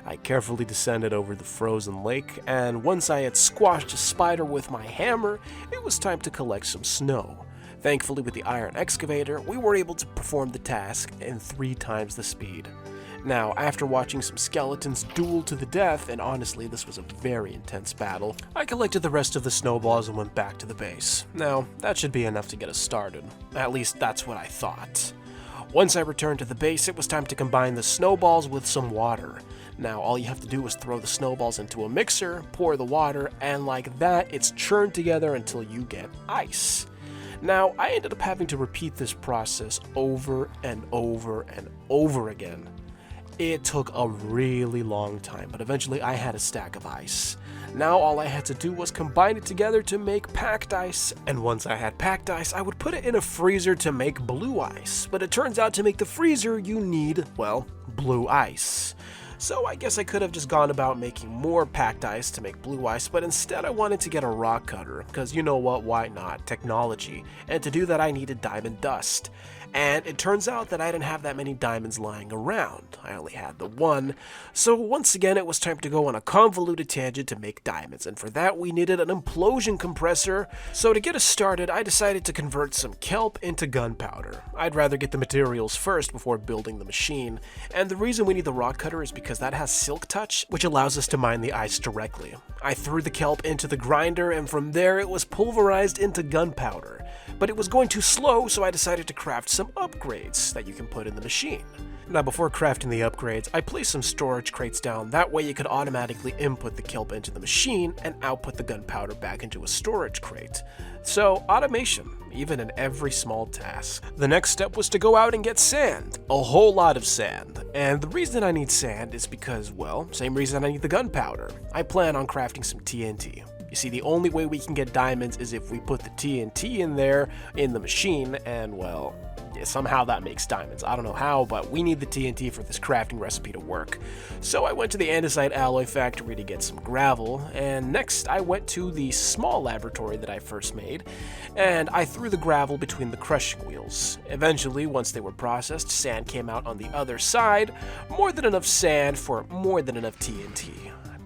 I carefully descended over the frozen lake, and once I had squashed a spider with my hammer, it was time to collect some snow. Thankfully, with the iron excavator, we were able to perform the task in 3 times the speed. Now, after watching some skeletons duel to the death, and honestly this was a very intense battle, I collected the rest of the snowballs and went back to the base. Now, that should be enough to get us started. At least that's what I thought. Once I returned to the base, it was time to combine the snowballs with some water. Now, all you have to do is throw the snowballs into a mixer, pour the water, and like that, it's churned together until you get ice. Now, I ended up having to repeat this process over and over and over again. It took a really long time, but eventually I had a stack of ice. Now all I had to do was combine it together to make packed ice, and once I had packed ice, I would put it in a freezer to make blue ice. But it turns out to make the freezer, you need, well, blue ice. So I guess I could have just gone about making more packed ice to make blue ice, but instead I wanted to get a rock cutter, because you know what, why not, technology. And to do that I needed diamond dust. And it turns out that I didn't have that many diamonds lying around. I only had the one. So once again it was time to go on a convoluted tangent to make diamonds, and for that we needed an implosion compressor. So to get us started, I decided to convert some kelp into gunpowder. I'd rather get the materials first before building the machine, and the reason we need the rock cutter is because that has silk touch, which allows us to mine the ice directly. I threw the kelp into the grinder, and from there it was pulverized into gunpowder. But it was going too slow, so I decided to craft some upgrades that you can put in the machine. Now, before crafting the upgrades, I placed some storage crates down, that way you could automatically input the kelp into the machine and output the gunpowder back into a storage crate. So, automation, even in every small task. The next step was to go out and get sand, a whole lot of sand. And the reason I need sand is because, well, same reason I need the gunpowder. I plan on crafting some TNT. You see, the only way we can get diamonds is if we put the TNT in there, in the machine, and well, yeah, somehow that makes diamonds. I don't know how, but we need the TNT for this crafting recipe to work. So I went to the andesite alloy factory to get some gravel, and next I went to the small laboratory that I first made, and I threw the gravel between the crushing wheels. Eventually, once they were processed, sand came out on the other side, more than enough sand for more than enough TNT.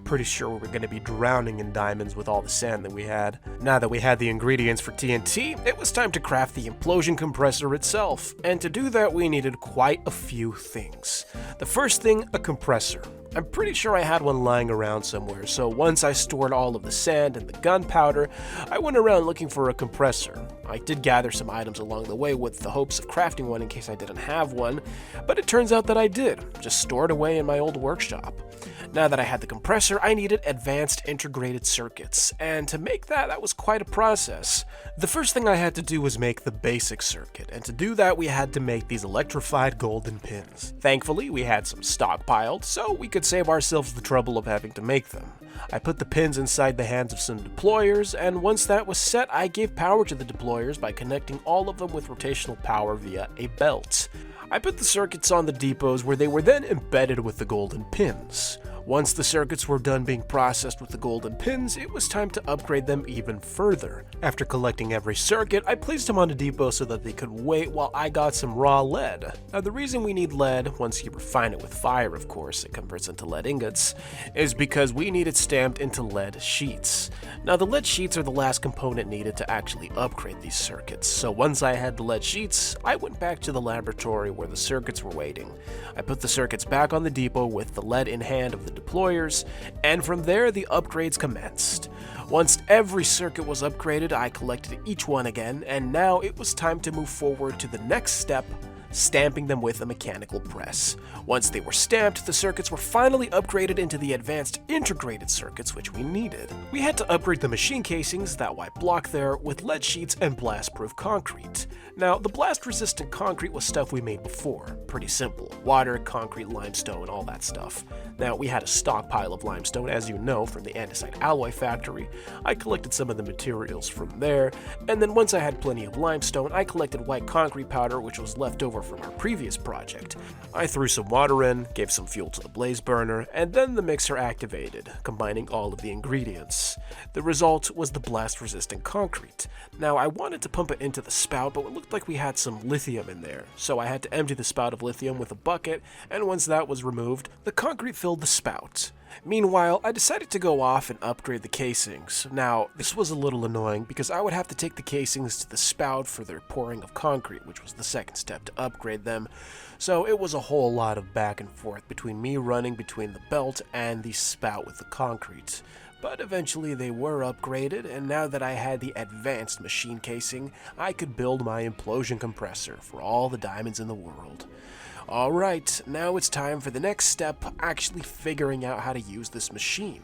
Pretty sure we were going to be drowning in diamonds with all the sand that we had. Now that we had the ingredients for TNT, it was time to craft the implosion compressor itself, and to do that we needed quite a few things. The first thing, a compressor. I'm pretty sure I had one lying around somewhere, so once I stored all of the sand and the gunpowder, I went around looking for a compressor. I did gather some items along the way with the hopes of crafting one in case I didn't have one, but it turns out that I did, just stored away in my old workshop. Now that I had the compressor, I needed advanced integrated circuits, and to make that was quite a process. The first thing I had to do was make the basic circuit, and to do that we had to make these electrified golden pins. Thankfully, we had some stockpiled, so we could save ourselves the trouble of having to make them. I put the pins inside the hands of some deployers, and once that was set, I gave power to the deployers by connecting all of them with rotational power via a belt. I put the circuits on the depots where they were then embedded with the golden pins. Once the circuits were done being processed with the golden pins, it was time to upgrade them even further. After collecting every circuit, I placed them on a depot so that they could wait while I got some raw lead. Now the reason we need lead, once you refine it with fire of course, it converts into lead ingots, is because we need it stamped into lead sheets. Now the lead sheets are the last component needed to actually upgrade these circuits, so once I had the lead sheets, I went back to the laboratory where the circuits were waiting. I put the circuits back on the depot with the lead in hand of the deployers, and from there the upgrades commenced. Once every circuit was upgraded, I collected each one again, and now it was time to move forward to the next step, stamping them with a mechanical press. Once they were stamped, the circuits were finally upgraded into the advanced integrated circuits which we needed. We had to upgrade the machine casings, that white block there, with lead sheets and blast-proof concrete. Now, the blast-resistant concrete was stuff we made before. Pretty simple. Water, concrete, limestone, all that stuff. Now, we had a stockpile of limestone, as you know, from the andesite alloy factory. I collected some of the materials from there, and then once I had plenty of limestone, I collected white concrete powder, which was left over from our previous project. I threw some water in, gave some fuel to the blaze burner, and then the mixer activated, combining all of the ingredients. The result was the blast-resistant concrete. Now, I wanted to pump it into the spout, but it looked like we had some lithium in there, so I had to empty the spout of lithium with a bucket, and once that was removed, the concrete filled the spout. Meanwhile, I decided to go off and upgrade the casings. Now, this was a little annoying because I would have to take the casings to the spout for their pouring of concrete, which was the second step to upgrade them. So it was a whole lot of back and forth between me running between the belt and the spout with the concrete. But eventually they were upgraded, and now that I had the advanced machine casing, I could build my implosion compressor for all the diamonds in the world. Alright, now it's time for the next step, actually figuring out how to use this machine.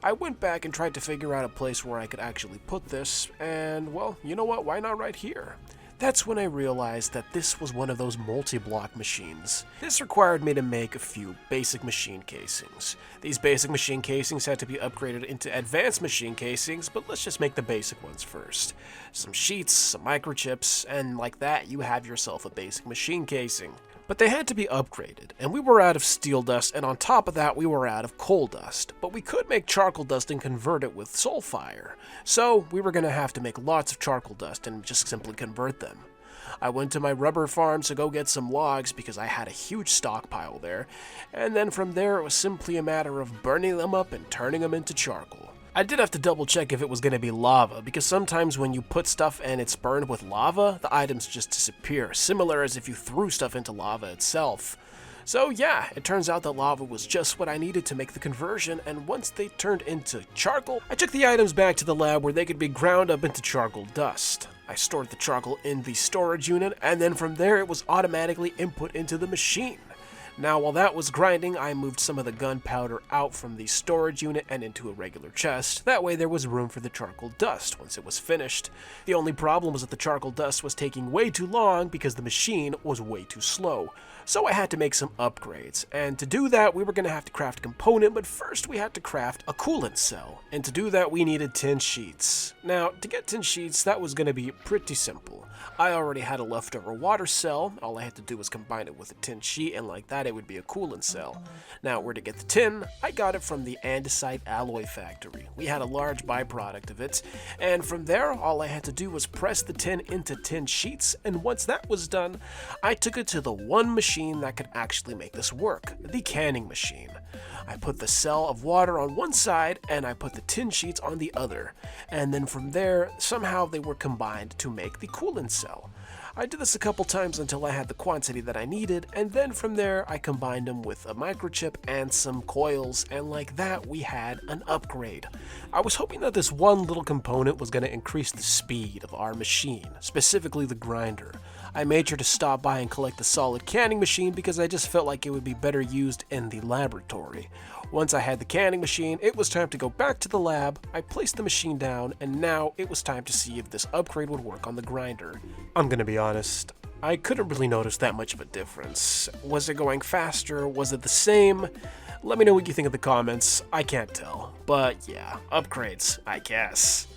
I went back and tried to figure out a place where I could actually put this, and well, you know what, why not right here? That's when I realized that this was one of those multi-block machines. This required me to make a few basic machine casings. These basic machine casings had to be upgraded into advanced machine casings, but let's just make the basic ones first. Some sheets, some microchips, and like that you have yourself a basic machine casing. But they had to be upgraded, and we were out of steel dust, and on top of that we were out of coal dust. But we could make charcoal dust and convert it with soulfire. So we were going to have to make lots of charcoal dust and just simply convert them. I went to my rubber farm to go get some logs because I had a huge stockpile there, and then from there it was simply a matter of burning them up and turning them into charcoal. I did have to double check if it was going to be lava, because sometimes when you put stuff and it's burned with lava, the items just disappear, similar as if you threw stuff into lava itself. So yeah, it turns out that lava was just what I needed to make the conversion, and once they turned into charcoal, I took the items back to the lab where they could be ground up into charcoal dust. I stored the charcoal in the storage unit, and then from there it was automatically input into the machine. Now, while that was grinding, I moved some of the gunpowder out from the storage unit and into a regular chest. That way there was room for the charcoal dust once it was finished. The only problem was that the charcoal dust was taking way too long because the machine was way too slow. So I had to make some upgrades, and to do that we were going to have to craft a component, but first we had to craft a coolant cell, and to do that we needed tin sheets. Now, to get tin sheets, that was going to be pretty simple. I already had a leftover water cell. All I had to do was combine it with a tin sheet, and like that it would be a coolant cell. Now, where to get the tin? I got it from the andesite alloy factory. We had a large byproduct of it, and from there all I had to do was press the tin into tin sheets, and once that was done, I took it to the one machine that could actually make this work, the canning machine. I put the cell of water on one side and I put the tin sheets on the other, and then from there somehow they were combined to make the coolant cell. I did this a couple times until I had the quantity that I needed, and then from there I combined them with a microchip and some coils, and like that we had an upgrade. I was hoping that this one little component was going to increase the speed of our machine, specifically the grinder. I made sure to stop by and collect the solid canning machine because I just felt like it would be better used in the laboratory. Once I had the canning machine, it was time to go back to the lab. I placed the machine down, and now it was time to see if this upgrade would work on the grinder. I'm gonna be honest, I couldn't really notice that much of a difference. Was it going faster? Was it the same? Let me know what you think in the comments. I can't tell. But yeah, upgrades, I guess.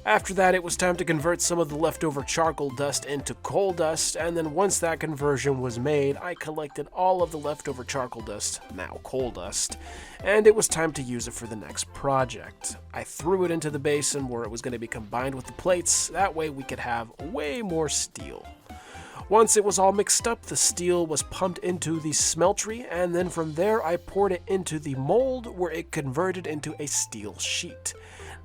After that, it was time to convert some of the leftover charcoal dust into coal dust, and then once that conversion was made, I collected all of the leftover charcoal dust, now coal dust, and it was time to use it for the next project. I threw it into the basin where it was going to be combined with the plates, that way we could have way more steel. Once it was all mixed up, the steel was pumped into the smeltery, and then from there I poured it into the mold where it converted into a steel sheet.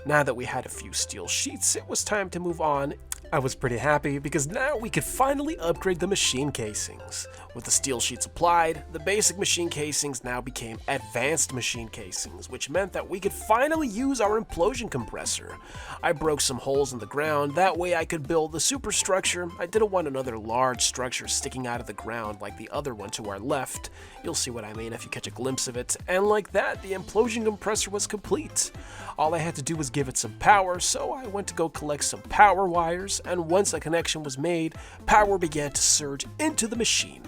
Now that we had a few steel sheets, it was time to move on I was pretty happy because now we could finally upgrade the machine casings. With the steel sheets applied, the basic machine casings now became advanced machine casings, which meant that we could finally use our implosion compressor. I broke some holes in the ground, that way I could build the superstructure. I didn't want another large structure sticking out of the ground like the other one to our left. You'll see what I mean if you catch a glimpse of it, and like that, the implosion compressor was complete. All I had to do was give it some power, so I went to go collect some power wires, and once a connection was made, power began to surge into the machine.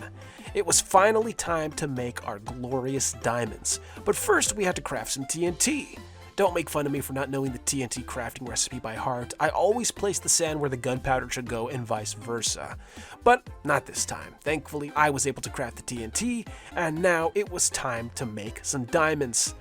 It was finally time to make our glorious diamonds, but first we had to craft some TNT. Don't make fun of me for not knowing the TNT crafting recipe by heart. I always place the sand where the gunpowder should go and vice versa. But not this time. Thankfully, I was able to craft the TNT, and now it was time to make some diamonds.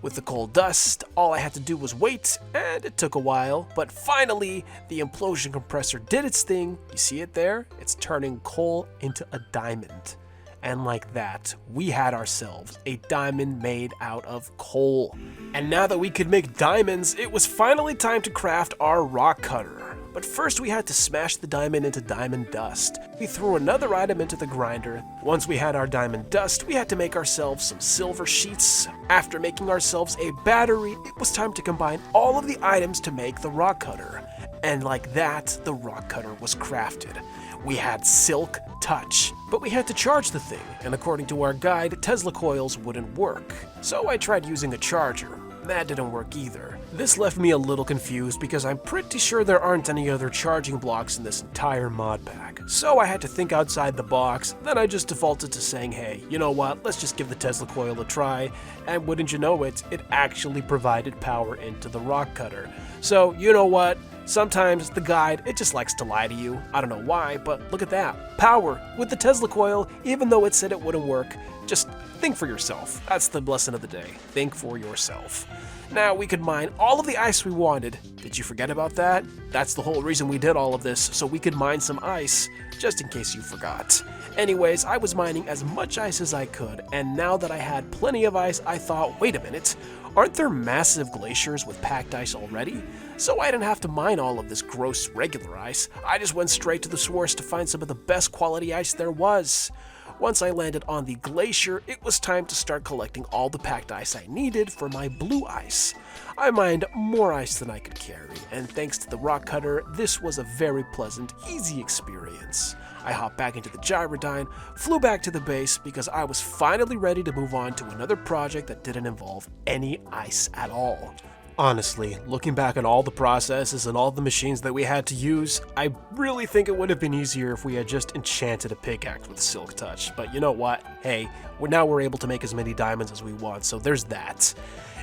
With the coal dust, all I had to do was wait, and it took a while, but finally, the implosion compressor did its thing. You see it there? It's turning coal into a diamond. And like that, we had ourselves a diamond made out of coal. And now that we could make diamonds, it was finally time to craft our rock cutter. But first we had to smash the diamond into diamond dust. We threw another item into the grinder. Once we had our diamond dust, we had to make ourselves some silver sheets. After making ourselves a battery, it was time to combine all of the items to make the rock cutter. And like that, the rock cutter was crafted. We had silk touch, but we had to charge the thing, and according to our guide, Tesla coils wouldn't work. So I tried using a charger. That didn't work either. This left me a little confused because I'm pretty sure there aren't any other charging blocks in this entire mod pack. So I had to think outside the box, then I just defaulted to saying, hey, you know what, let's just give the Tesla coil a try, and wouldn't you know it, it actually provided power into the rock cutter. So, you know what? Sometimes the guide, it just likes to lie to you. I don't know why, but look at that. Power with the Tesla coil, even though it said it wouldn't work. Just think for yourself. That's the lesson of the day. Think for yourself. Now we could mine all of the ice we wanted. Did you forget about that? That's the whole reason we did all of this, so we could mine some ice, just in case you forgot. Anyways, I was mining as much ice as I could, and now that I had plenty of ice, I thought, wait a minute, aren't there massive glaciers with packed ice already? So I didn't have to mine all of this gross regular ice. I just went straight to the source to find some of the best quality ice there was. Once I landed on the glacier, it was time to start collecting all the packed ice I needed for my blue ice. I mined more ice than I could carry, and thanks to the rock cutter, this was a very pleasant, easy experience. I hopped back into the Gyrodyne, flew back to the base because I was finally ready to move on to another project that didn't involve any ice at all. Honestly, looking back at all the processes and all the machines that we had to use, I really think it would have been easier if we had just enchanted a pickaxe with silk touch. But you know what? Hey, now we're able to make as many diamonds as we want, so there's that.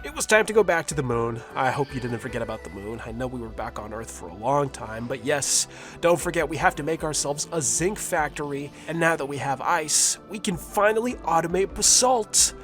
It was time to go back to the moon. I hope you didn't forget about the moon. I know we were back on Earth for a long time, but yes, don't forget we have to make ourselves a zinc factory, and now that we have ice, we can finally automate basalt.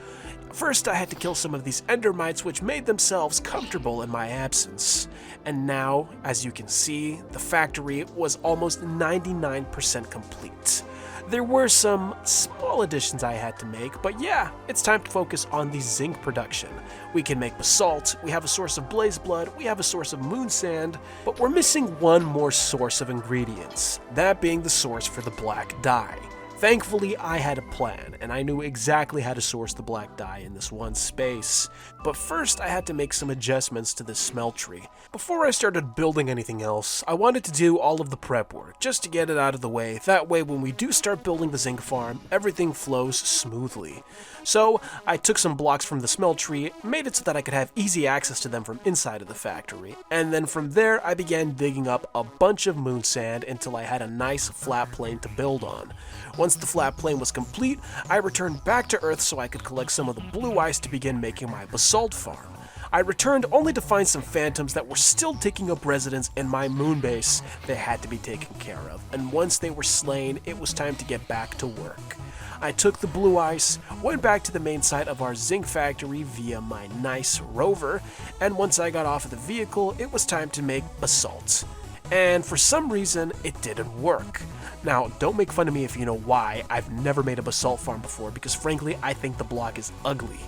First, I had to kill some of these endermites, which made themselves comfortable in my absence. And now, as you can see, the factory was almost 99% complete. There were some small additions I had to make, but yeah, it's time to focus on the zinc production. We can make basalt, we have a source of blaze blood, we have a source of moon sand, but we're missing one more source of ingredients, that being the source for the black dye. Thankfully, I had a plan, and I knew exactly how to source the black dye in this one space. But first, I had to make some adjustments to this smeltery. Before I started building anything else, I wanted to do all of the prep work, just to get it out of the way. That way, when we do start building the zinc farm, everything flows smoothly. So, I took some blocks from the smeltery, made it so that I could have easy access to them from inside of the factory. And then from there, I began digging up a bunch of moon sand until I had a nice flat plane to build on. Once the flat plane was complete, I returned back to Earth so I could collect some of the blue ice to begin making my basalt farm. I returned only to find some phantoms that were still taking up residence in my moon base. They had to be taken care of, and once they were slain, it was time to get back to work. I took the blue ice, went back to the main site of our zinc factory via my nice rover, and once I got off of the vehicle, it was time to make basalt. And for some reason, it didn't work. Now, don't make fun of me if you know why. I've never made a basalt farm before because frankly, I think the block is ugly.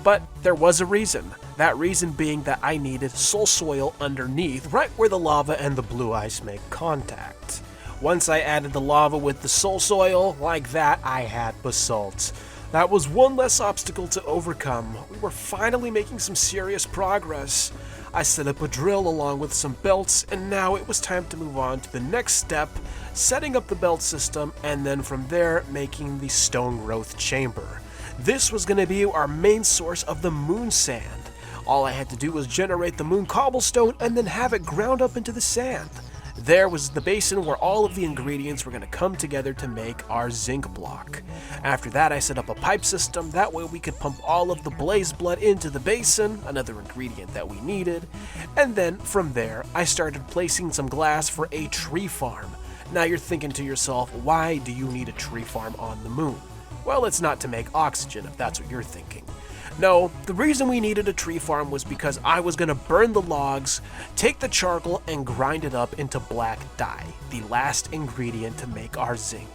But there was a reason. That reason being that I needed soul soil underneath, right where the lava and the blue ice make contact. Once I added the lava with the soul soil, like that, I had basalt. That was one less obstacle to overcome. We were finally making some serious progress. I set up a drill along with some belts, and now it was time to move on to the next step, setting up the belt system, and then from there, making the stone growth chamber. This was going to be our main source of the moon sand. All I had to do was generate the moon cobblestone and then have it ground up into the sand. There was the basin where all of the ingredients were going to come together to make our zinc block. After that, I set up a pipe system, that way we could pump all of the blaze blood into the basin, another ingredient that we needed, and then from there, I started placing some glass for a tree farm. Now you're thinking to yourself, why do you need a tree farm on the moon? Well, it's not to make oxygen, if that's what you're thinking. No, the reason we needed a tree farm was because I was going to burn the logs, take the charcoal, and grind it up into black dye, the last ingredient to make our zinc.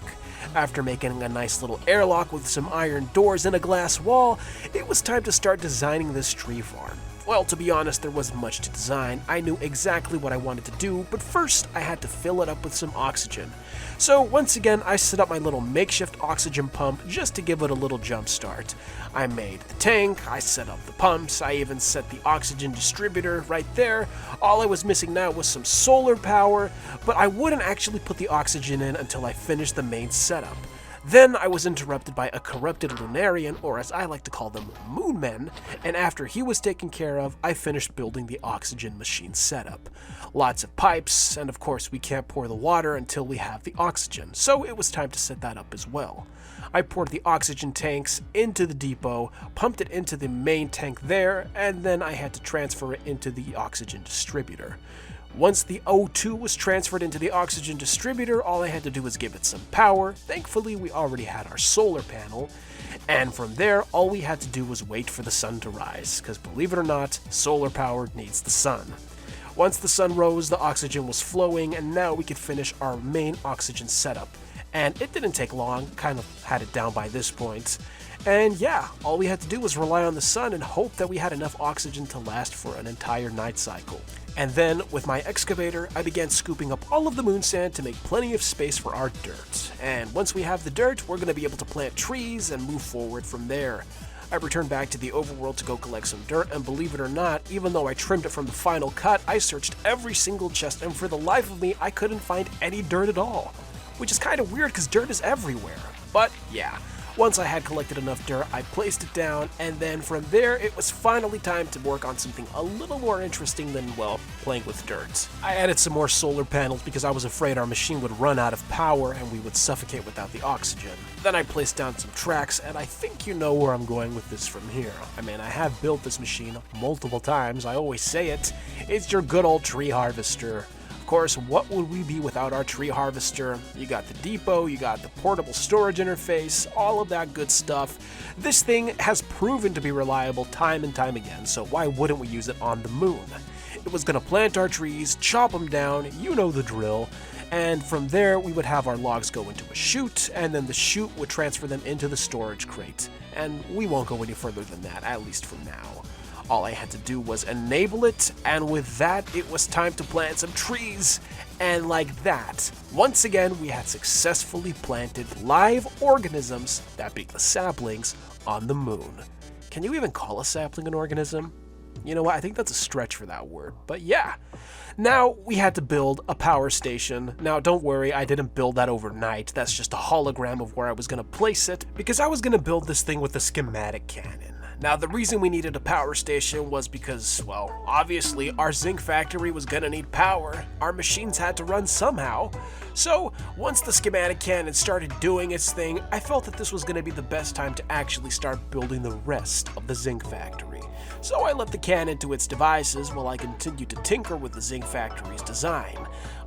After making a nice little airlock with some iron doors and a glass wall, it was time to start designing this tree farm. Well, to be honest, there wasn't much to design. I knew exactly what I wanted to do, but first I had to fill it up with some oxygen. So once again, I set up my little makeshift oxygen pump just to give it a little jump start. I made the tank, I set up the pumps, I even set the oxygen distributor right there. All I was missing now was some solar power, but I wouldn't actually put the oxygen in until I finished the main setup. Then I was interrupted by a corrupted Lunarian, or as I like to call them, Moonmen, and after he was taken care of, I finished building the oxygen machine setup. Lots of pipes, and of course we can't pour the water until we have the oxygen, so it was time to set that up as well. I poured the oxygen tanks into the depot, pumped it into the main tank there, and then I had to transfer it into the oxygen distributor. Once the O2 was transferred into the oxygen distributor, all I had to do was give it some power. Thankfully, we already had our solar panel. And from there, all we had to do was wait for the sun to rise, because believe it or not, solar power needs the sun. Once the sun rose, the oxygen was flowing, and now we could finish our main oxygen setup. And it didn't take long, kind of had it down by this point. And yeah, all we had to do was rely on the sun and hope that we had enough oxygen to last for an entire night cycle. And then, with my excavator, I began scooping up all of the moon sand to make plenty of space for our dirt. And once we have the dirt, we're going to be able to plant trees and move forward from there. I returned back to the overworld to go collect some dirt, and believe it or not, even though I trimmed it from the final cut, I searched every single chest, and for the life of me, I couldn't find any dirt at all. Which is kind of weird, because dirt is everywhere. But yeah. Once I had collected enough dirt, I placed it down, and then from there, it was finally time to work on something a little more interesting than, well, playing with dirt. I added some more solar panels because I was afraid our machine would run out of power and we would suffocate without the oxygen. Then I placed down some tracks, and I think you know where I'm going with this from here. I mean, I have built this machine multiple times, I always say it. It's your good old tree harvester. Of course, what would we be without our tree harvester? You got the depot, you got the portable storage interface, all of that good stuff. This thing has proven to be reliable time and time again, so why wouldn't we use it on the moon? It was going to plant our trees, chop them down, you know the drill, and from there we would have our logs go into a chute, and then the chute would transfer them into the storage crate. And we won't go any further than that, at least for now. All I had to do was enable it, and with that, it was time to plant some trees. And like that, once again, we had successfully planted live organisms, that being the saplings, on the moon. Can you even call a sapling an organism? You know what, I think that's a stretch for that word, but yeah. Now, we had to build a power station. Now, don't worry, I didn't build that overnight. That's just a hologram of where I was going to place it, because I was going to build this thing with a schematic cannon. Now, the reason we needed a power station was because, well, obviously our zinc factory was gonna need power. Our machines had to run somehow. So, once the schematic cannon started doing its thing, I felt that this was gonna be the best time to actually start building the rest of the zinc factory. So I let the cannon do its devices while I continued to tinker with the zinc factory's design.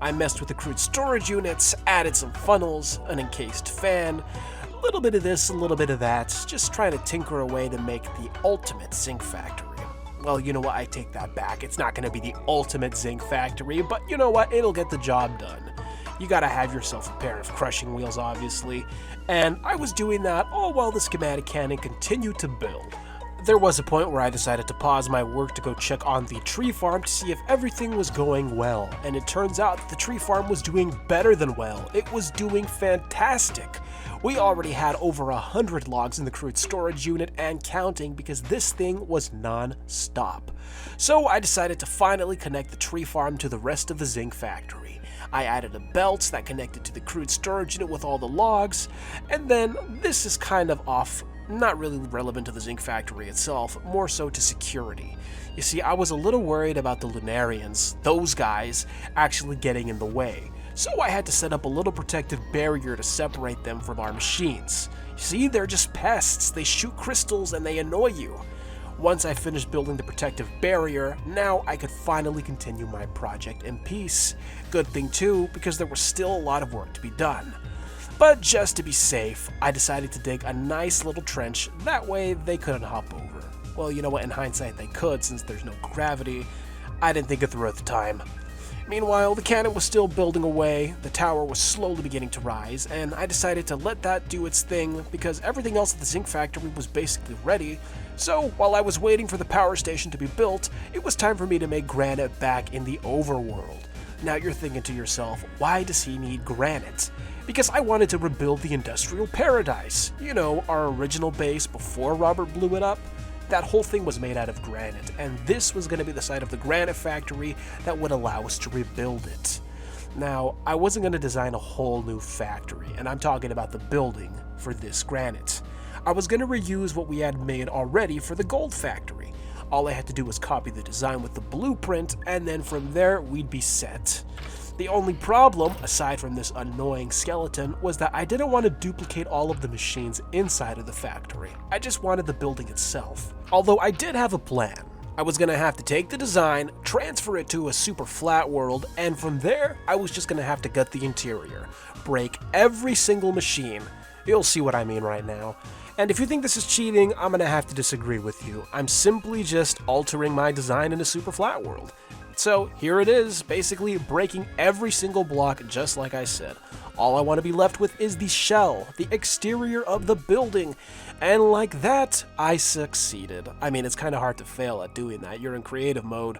I messed with the crude storage units, added some funnels, an encased fan, a little bit of this, a little bit of that, just trying to tinker away to make the ultimate zinc factory. Well, you know what, I take that back. It's not going to be the ultimate zinc factory, but you know what, it'll get the job done. You gotta have yourself a pair of crushing wheels, obviously, and I was doing that all while the schematic cannon continued to build. There was a point where I decided to pause my work to go check on the tree farm to see if everything was going well, and it turns out that the tree farm was doing better than well. It was doing fantastic. We already had over 100 logs in the crude storage unit and counting because this thing was non-stop. So I decided to finally connect the tree farm to the rest of the zinc factory. I added a belt that connected to the crude storage unit with all the logs, and then this is kind of off, not really relevant to the zinc factory itself, more so to security. You see, I was a little worried about the Lunarians, those guys, actually getting in the way. So I had to set up a little protective barrier to separate them from our machines. You see, they're just pests, they shoot crystals and they annoy you. Once I finished building the protective barrier, now I could finally continue my project in peace. Good thing too, because there was still a lot of work to be done. But just to be safe, I decided to dig a nice little trench, that way they couldn't hop over. Well, you know what, in hindsight they could since there's no gravity. I didn't think it through at the time. Meanwhile, the cannon was still building away, the tower was slowly beginning to rise, and I decided to let that do its thing because everything else at the zinc factory was basically ready. So, while I was waiting for the power station to be built, it was time for me to make granite back in the overworld. Now you're thinking to yourself, why does he need granite? Because I wanted to rebuild the industrial paradise. You know, our original base before Robert blew it up. That whole thing was made out of granite, and this was going to be the site of the granite factory that would allow us to rebuild it. Now, I wasn't going to design a whole new factory, and I'm talking about the building for this granite. I was going to reuse what we had made already for the gold factory. All I had to do was copy the design with the blueprint, and then from there, we'd be set. The only problem, aside from this annoying skeleton, was that I didn't want to duplicate all of the machines inside of the factory. I just wanted the building itself. Although I did have a plan. I was going to have to take the design, transfer it to a super flat world, and from there, I was just going to have to gut the interior, break every single machine. You'll see what I mean right now. And if you think this is cheating, I'm going to have to disagree with you. I'm simply just altering my design in a super flat world. So here it is, basically breaking every single block just like I said. All I want to be left with is the shell, the exterior of the building, and like that, I succeeded. I mean, it's kind of hard to fail at doing that, you're in creative mode.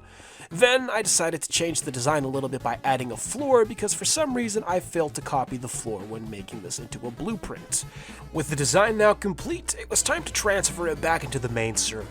Then I decided to change the design a little bit by adding a floor because for some reason I failed to copy the floor when making this into a blueprint. With the design now complete, it was time to transfer it back into the main server.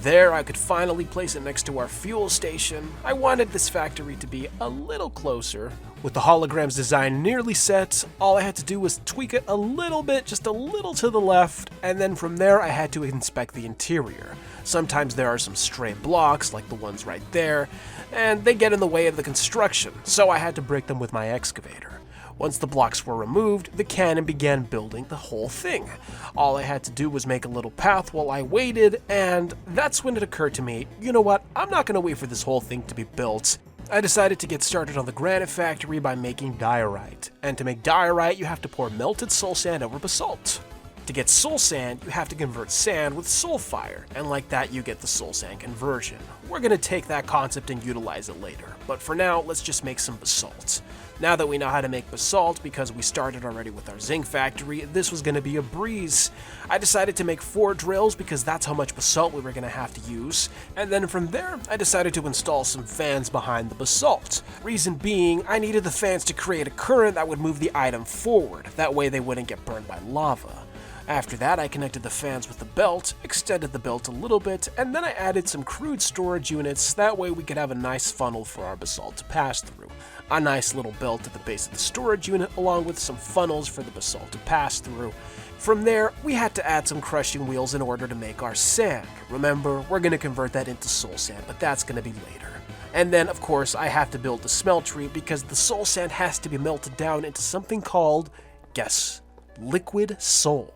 There, I could finally place it next to our fuel station. I wanted this factory to be a little closer. With the hologram's design nearly set, all I had to do was tweak it a little bit, just a little to the left, and then from there I had to inspect the interior. Sometimes there are some stray blocks, like the ones right there, and they get in the way of the construction, so I had to break them with my excavator. Once the blocks were removed, the cannon began building the whole thing. All I had to do was make a little path while I waited, and that's when it occurred to me, you know what, I'm not going to wait for this whole thing to be built. I decided to get started on the granite factory by making diorite. And to make diorite, you have to pour melted soul sand over basalt. To get soul sand, you have to convert sand with soul fire, and like that you get the soul sand conversion. We're going to take that concept and utilize it later, but for now, let's just make some basalt. Now that we know how to make basalt, because we started already with our zinc factory, this was going to be a breeze. I decided to make 4 drills because that's how much basalt we were going to have to use, and then from there, I decided to install some fans behind the basalt. Reason being, I needed the fans to create a current that would move the item forward, that way they wouldn't get burned by lava. After that, I connected the fans with the belt, extended the belt a little bit, and then I added some crude storage units, that way we could have a nice funnel for our basalt to pass through. A nice little belt at the base of the storage unit, along with some funnels for the basalt to pass through. From there, we had to add some crushing wheels in order to make our sand. Remember, we're going to convert that into soul sand, but that's going to be later. And then, of course, I have to build the smeltery because the soul sand has to be melted down into something called, guess, liquid soul.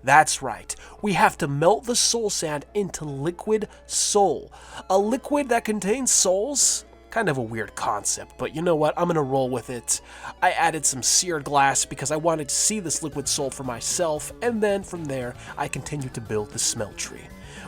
That's right, we have to melt the soul sand into liquid soul. A liquid that contains souls? Kind of a weird concept, but you know what, I'm gonna roll with it. I added some seared glass because I wanted to see this liquid soul for myself, and then from there, I continued to build the smeltery.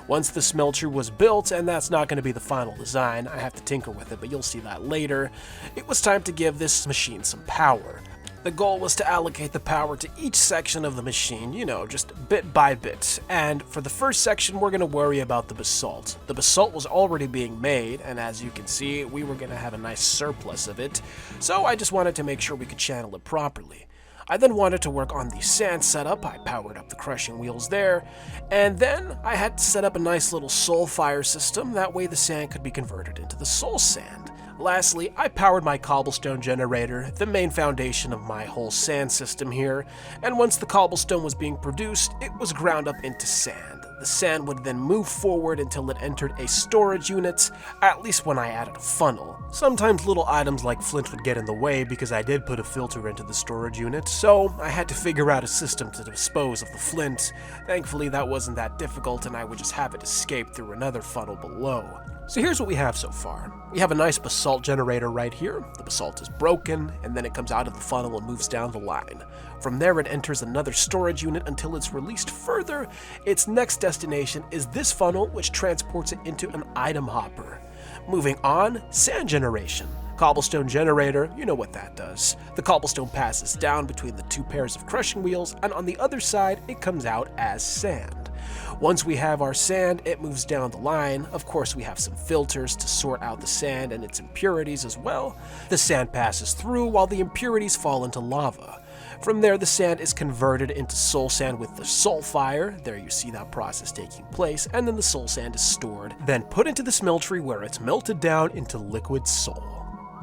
Once the smeltery was built, and that's not going to be the final design, I have to tinker with it, but you'll see that later, it was time to give this machine some power. The goal was to allocate the power to each section of the machine, you know, just bit by bit. And for the first section, we're going to worry about the basalt. The basalt was already being made, and as you can see, we were going to have a nice surplus of it, so I just wanted to make sure we could channel it properly. I then wanted to work on the sand setup. I powered up the crushing wheels there, and then I had to set up a nice little soul fire system, that way the sand could be converted into the soul sand. Lastly, I powered my cobblestone generator, the main foundation of my whole sand system here, and once the cobblestone was being produced, it was ground up into sand. The sand would then move forward until it entered a storage unit, at least when I added a funnel. Sometimes little items like flint would get in the way because I did put a filter into the storage unit, so I had to figure out a system to dispose of the flint. Thankfully that wasn't that difficult and I would just have it escape through another funnel below. So here's what we have so far. We have a nice basalt generator right here. The basalt is broken, and then it comes out of the funnel and moves down the line. From there it enters another storage unit until it's released further. Its next destination is this funnel, which transports it into an item hopper. Moving on, sand generation. Cobblestone generator, you know what that does. The cobblestone passes down between the two pairs of crushing wheels, and on the other side it comes out as sand. Once we have our sand, it moves down the line. Of course, we have some filters to sort out the sand and its impurities as well. The sand passes through while the impurities fall into lava. From there, the sand is converted into soul sand with the soul fire. There you see that process taking place, and then the soul sand is stored, then put into the smeltery where it's melted down into liquid soul.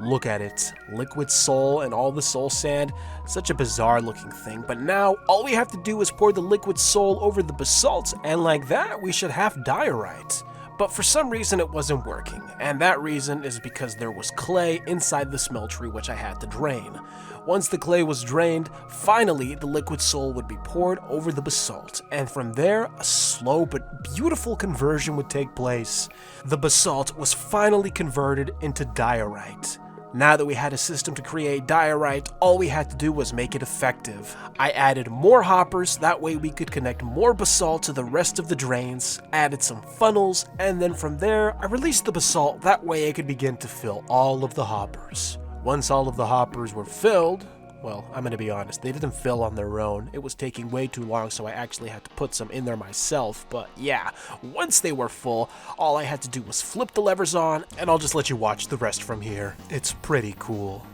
Look at it, liquid soul and all the soul sand, such a bizarre looking thing, but now all we have to do is pour the liquid soul over the basalt, and like that we should have diorite. But for some reason it wasn't working, and that reason is because there was clay inside the smeltery which I had to drain. Once the clay was drained, finally the liquid soul would be poured over the basalt, and from there a slow but beautiful conversion would take place. The basalt was finally converted into diorite. Now that we had a system to create diorite, all we had to do was make it effective. I added more hoppers, that way we could connect more basalt to the rest of the drains, added some funnels, and then from there, I released the basalt, that way I could begin to fill all of the hoppers. Once all of the hoppers were filled, well, I'm gonna be honest, they didn't fill on their own. It was taking way too long, so I actually had to put some in there myself. But yeah, once they were full, all I had to do was flip the levers on, and I'll just let you watch the rest from here. It's pretty cool.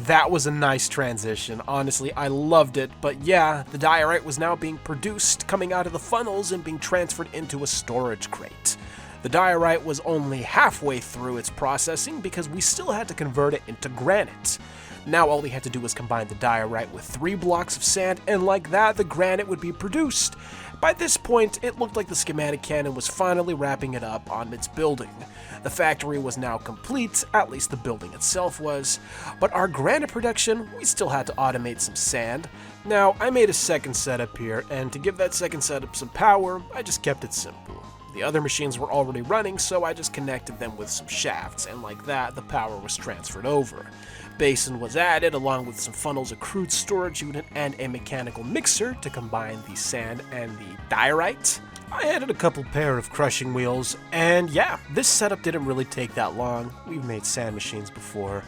That was a nice transition. Honestly, I loved it. But yeah, the diorite was now being produced, coming out of the funnels and being transferred into a storage crate. The diorite was only halfway through its processing because we still had to convert it into granite. Now all we had to do was combine the diorite with 3 blocks of sand, and like that, the granite would be produced. By this point, it looked like the schematic cannon was finally wrapping it up on its building. The factory was now complete, at least the building itself was, but our granite production, we still had to automate some sand. Now, I made a second setup here, and to give that second setup some power, I just kept it simple. The other machines were already running, so I just connected them with some shafts, and like that, the power was transferred over. Basin was added, along with some funnels, a crude storage unit, and a mechanical mixer to combine the sand and the diorite. I added a couple pair of crushing wheels, and yeah, this setup didn't really take that long. We've made sand machines before.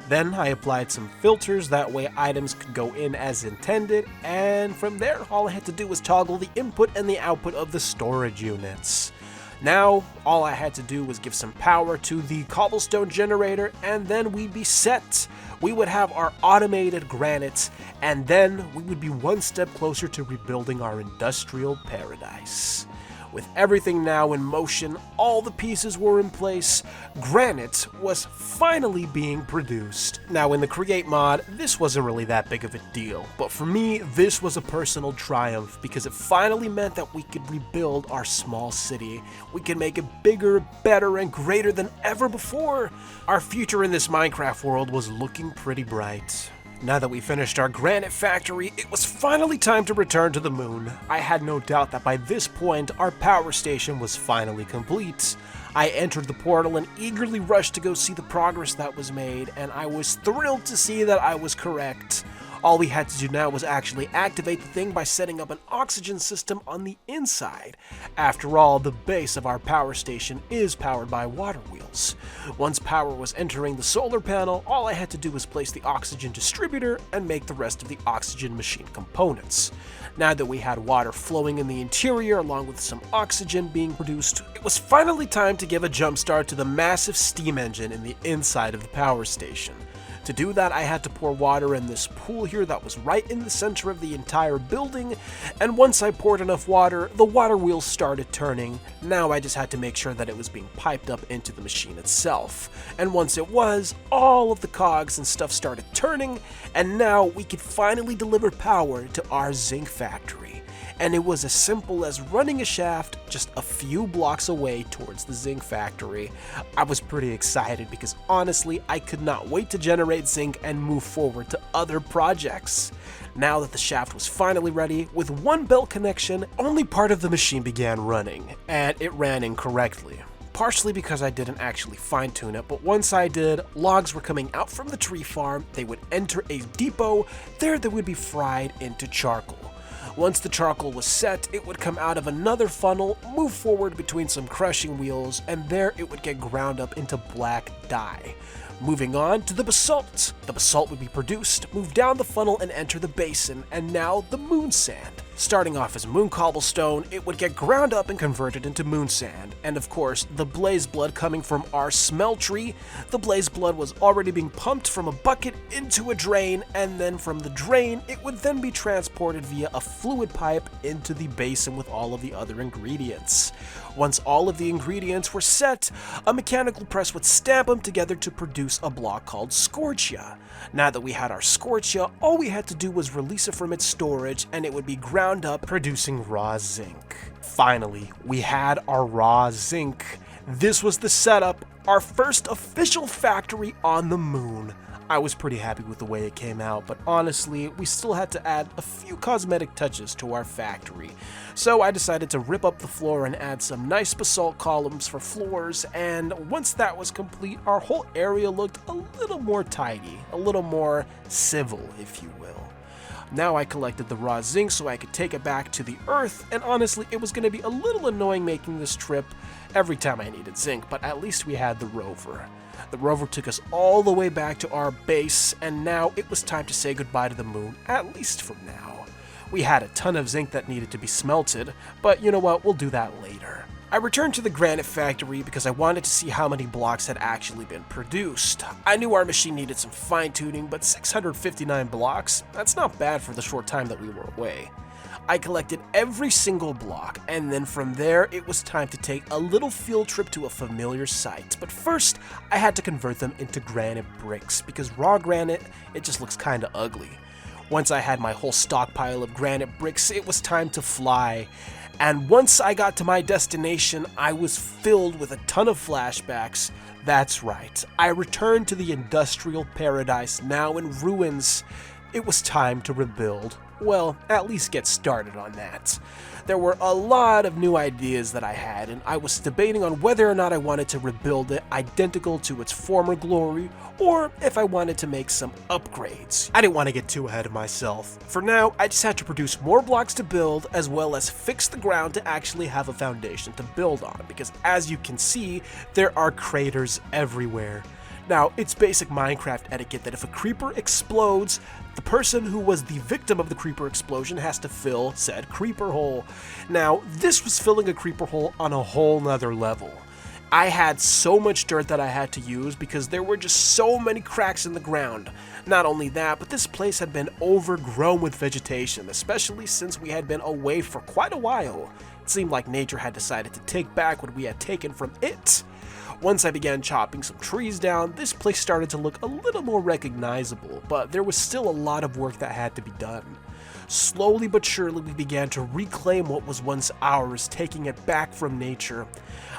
Then I applied some filters, that way items could go in as intended, and from there all I had to do was toggle the input and the output of the storage units. Now, all I had to do was give some power to the cobblestone generator, and then we'd be set. We would have our automated granite, and then we would be one step closer to rebuilding our industrial paradise. With everything now in motion, all the pieces were in place, granite was finally being produced. Now in the Create mod, this wasn't really that big of a deal, but for me, this was a personal triumph because it finally meant that we could rebuild our small city. We could make it bigger, better, and greater than ever before. Our future in this Minecraft world was looking pretty bright. Now that we finished our granite factory, it was finally time to return to the moon. I had no doubt that by this point, our power station was finally complete. I entered the portal and eagerly rushed to go see the progress that was made, and I was thrilled to see that I was correct. All we had to do now was actually activate the thing by setting up an oxygen system on the inside. After all, the base of our power station is powered by water wheels. Once power was entering the solar panel, all I had to do was place the oxygen distributor and make the rest of the oxygen machine components. Now that we had water flowing in the interior along with some oxygen being produced, it was finally time to give a jump start to the massive steam engine in the inside of the power station. To do that, I had to pour water in this pool here that was right in the center of the entire building, and once I poured enough water, the water wheels started turning. Now I just had to make sure that it was being piped up into the machine itself. And once it was, all of the cogs and stuff started turning, and now we could finally deliver power to our zinc factory. And it was as simple as running a shaft just a few blocks away towards the zinc factory. I was pretty excited because honestly, I could not wait to generate zinc and move forward to other projects. Now that the shaft was finally ready, with one belt connection, only part of the machine began running, and it ran incorrectly. Partially because I didn't actually fine-tune it, but once I did, logs were coming out from the tree farm, they would enter a depot, there they would be fried into charcoal. Once the charcoal was set, it would come out of another funnel, move forward between some crushing wheels, and there it would get ground up into black dye. Moving on to the basalt. The basalt would be produced, move down the funnel and enter the basin, and now the moon sand. Starting off as moon cobblestone, it would get ground up and converted into moon sand. And of course, the blaze blood coming from our smeltery. The blaze blood was already being pumped from a bucket into a drain, and then from the drain, it would then be transported via a fluid pipe into the basin with all of the other ingredients. Once all of the ingredients were set, a mechanical press would stamp them together to produce a block called scorchia. Now that we had our scorchia, all we had to do was release it from its storage and it would be ground up, producing raw zinc. Finally, we had our raw zinc. This was the setup, our first official factory on the moon. I was pretty happy with the way it came out, but honestly, we still had to add a few cosmetic touches to our factory. So I decided to rip up the floor and add some nice basalt columns for floors, and once that was complete, our whole area looked a little more tidy, a little more civil, if you will. Now I collected the raw zinc so I could take it back to the earth, and honestly, it was going to be a little annoying making this trip every time I needed zinc, but at least we had the rover. The rover took us all the way back to our base, and now it was time to say goodbye to the moon, at least for now. We had a ton of zinc that needed to be smelted, but you know what, we'll do that later. I returned to the granite factory because I wanted to see how many blocks had actually been produced. I knew our machine needed some fine-tuning, but 659 blocks? That's not bad for the short time that we were away. I collected every single block, and then from there, it was time to take a little field trip to a familiar site. But first, I had to convert them into granite bricks, because raw granite, it just looks kinda ugly. Once I had my whole stockpile of granite bricks, it was time to fly. And once I got to my destination, I was filled with a ton of flashbacks. That's right, I returned to the industrial paradise now in ruins. It was time to rebuild. Well, at least get started on that. There were a lot of new ideas that I had, and I was debating on whether or not I wanted to rebuild it identical to its former glory, or if I wanted to make some upgrades. I didn't want to get too ahead of myself. For now, I just had to produce more blocks to build, as well as fix the ground to actually have a foundation to build on, because as you can see, there are craters everywhere. Now, it's basic Minecraft etiquette that if a creeper explodes, the person who was the victim of the creeper explosion has to fill said creeper hole. Now, this was filling a creeper hole on a whole nother level. I had so much dirt that I had to use because there were just so many cracks in the ground. Not only that, but this place had been overgrown with vegetation, especially since we had been away for quite a while. It seemed like nature had decided to take back what we had taken from it. Once I began chopping some trees down, this place started to look a little more recognizable, but there was still a lot of work that had to be done. Slowly but surely, we began to reclaim what was once ours, taking it back from nature.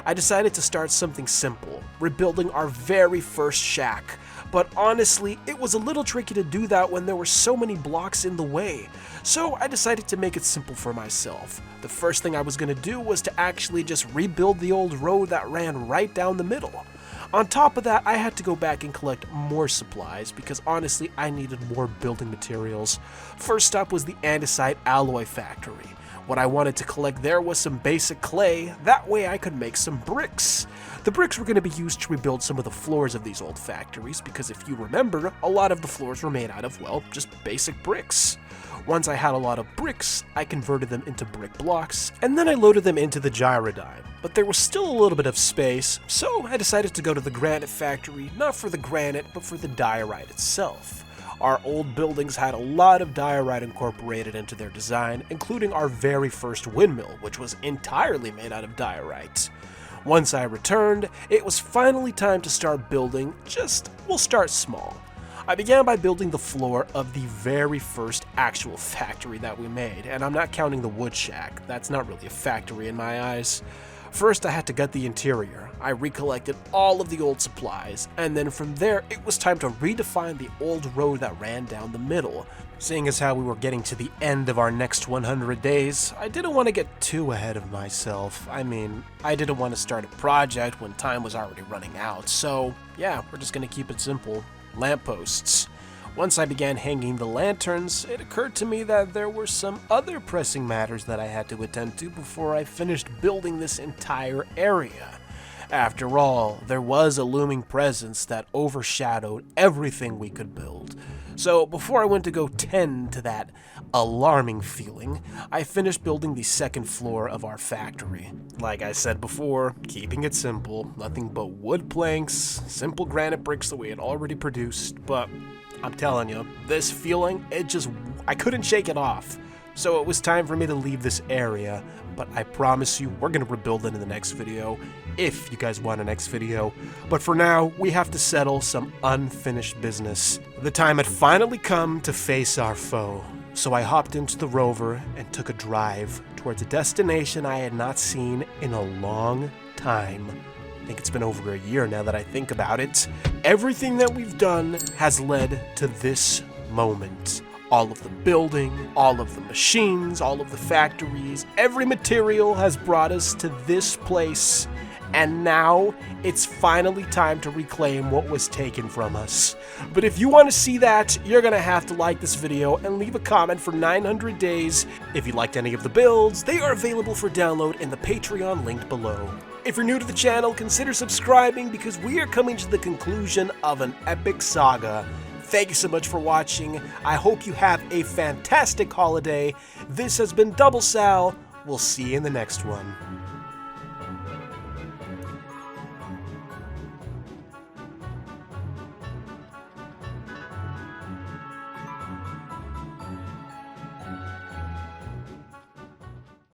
I decided to start something simple, rebuilding our very first shack. But honestly, it was a little tricky to do that when there were so many blocks in the way. So I decided to make it simple for myself. The first thing I was going to do was to actually just rebuild the old road that ran right down the middle. On top of that, I had to go back and collect more supplies because honestly, I needed more building materials. First up was the andesite alloy factory. What I wanted to collect there was some basic clay, that way I could make some bricks. The bricks were going to be used to rebuild some of the floors of these old factories because if you remember, a lot of the floors were made out of, well, just basic bricks. Once I had a lot of bricks, I converted them into brick blocks, and then I loaded them into the gyrodyne. But there was still a little bit of space, so I decided to go to the granite factory, not for the granite, but for the diorite itself. Our old buildings had a lot of diorite incorporated into their design, including our very first windmill, which was entirely made out of diorite. Once I returned, it was finally time to start building, we'll start small. I began by building the floor of the very first actual factory that we made, and I'm not counting the wood shack, that's not really a factory in my eyes. First, I had to gut the interior. I recollected all of the old supplies, and then from there, it was time to redefine the old road that ran down the middle. Seeing as how we were getting to the end of our next 100 days, I didn't want to get too ahead of myself. I didn't want to start a project when time was already running out, so yeah, we're just gonna keep it simple. Lampposts. Once I began hanging the lanterns, it occurred to me that there were some other pressing matters that I had to attend to before I finished building this entire area. After all, there was a looming presence that overshadowed everything we could build. So before I went to go tend to that alarming feeling, I finished building the second floor of our factory. Like I said before, keeping it simple, nothing but wood planks, simple granite bricks that we had already produced, but I'm telling you, this feeling, I couldn't shake it off. So it was time for me to leave this area, but I promise you, we're gonna rebuild it in the next video, if you guys want a next video. But for now, we have to settle some unfinished business. The time had finally come to face our foe. So I hopped into the rover and took a drive towards a destination I had not seen in a long time. I think it's been over a year now that I think about it. Everything that we've done has led to this moment. All of the building, all of the machines, all of the factories, every material has brought us to this place. And now, it's finally time to reclaim what was taken from us. But if you want to see that, you're gonna have to like this video and leave a comment for 900 days. If you liked any of the builds, they are available for download in the Patreon link below. If you're new to the channel, consider subscribing because we are coming to the conclusion of an epic saga. Thank you so much for watching. I hope you have a fantastic holiday. This has been Doublesal. We'll see you in the next one.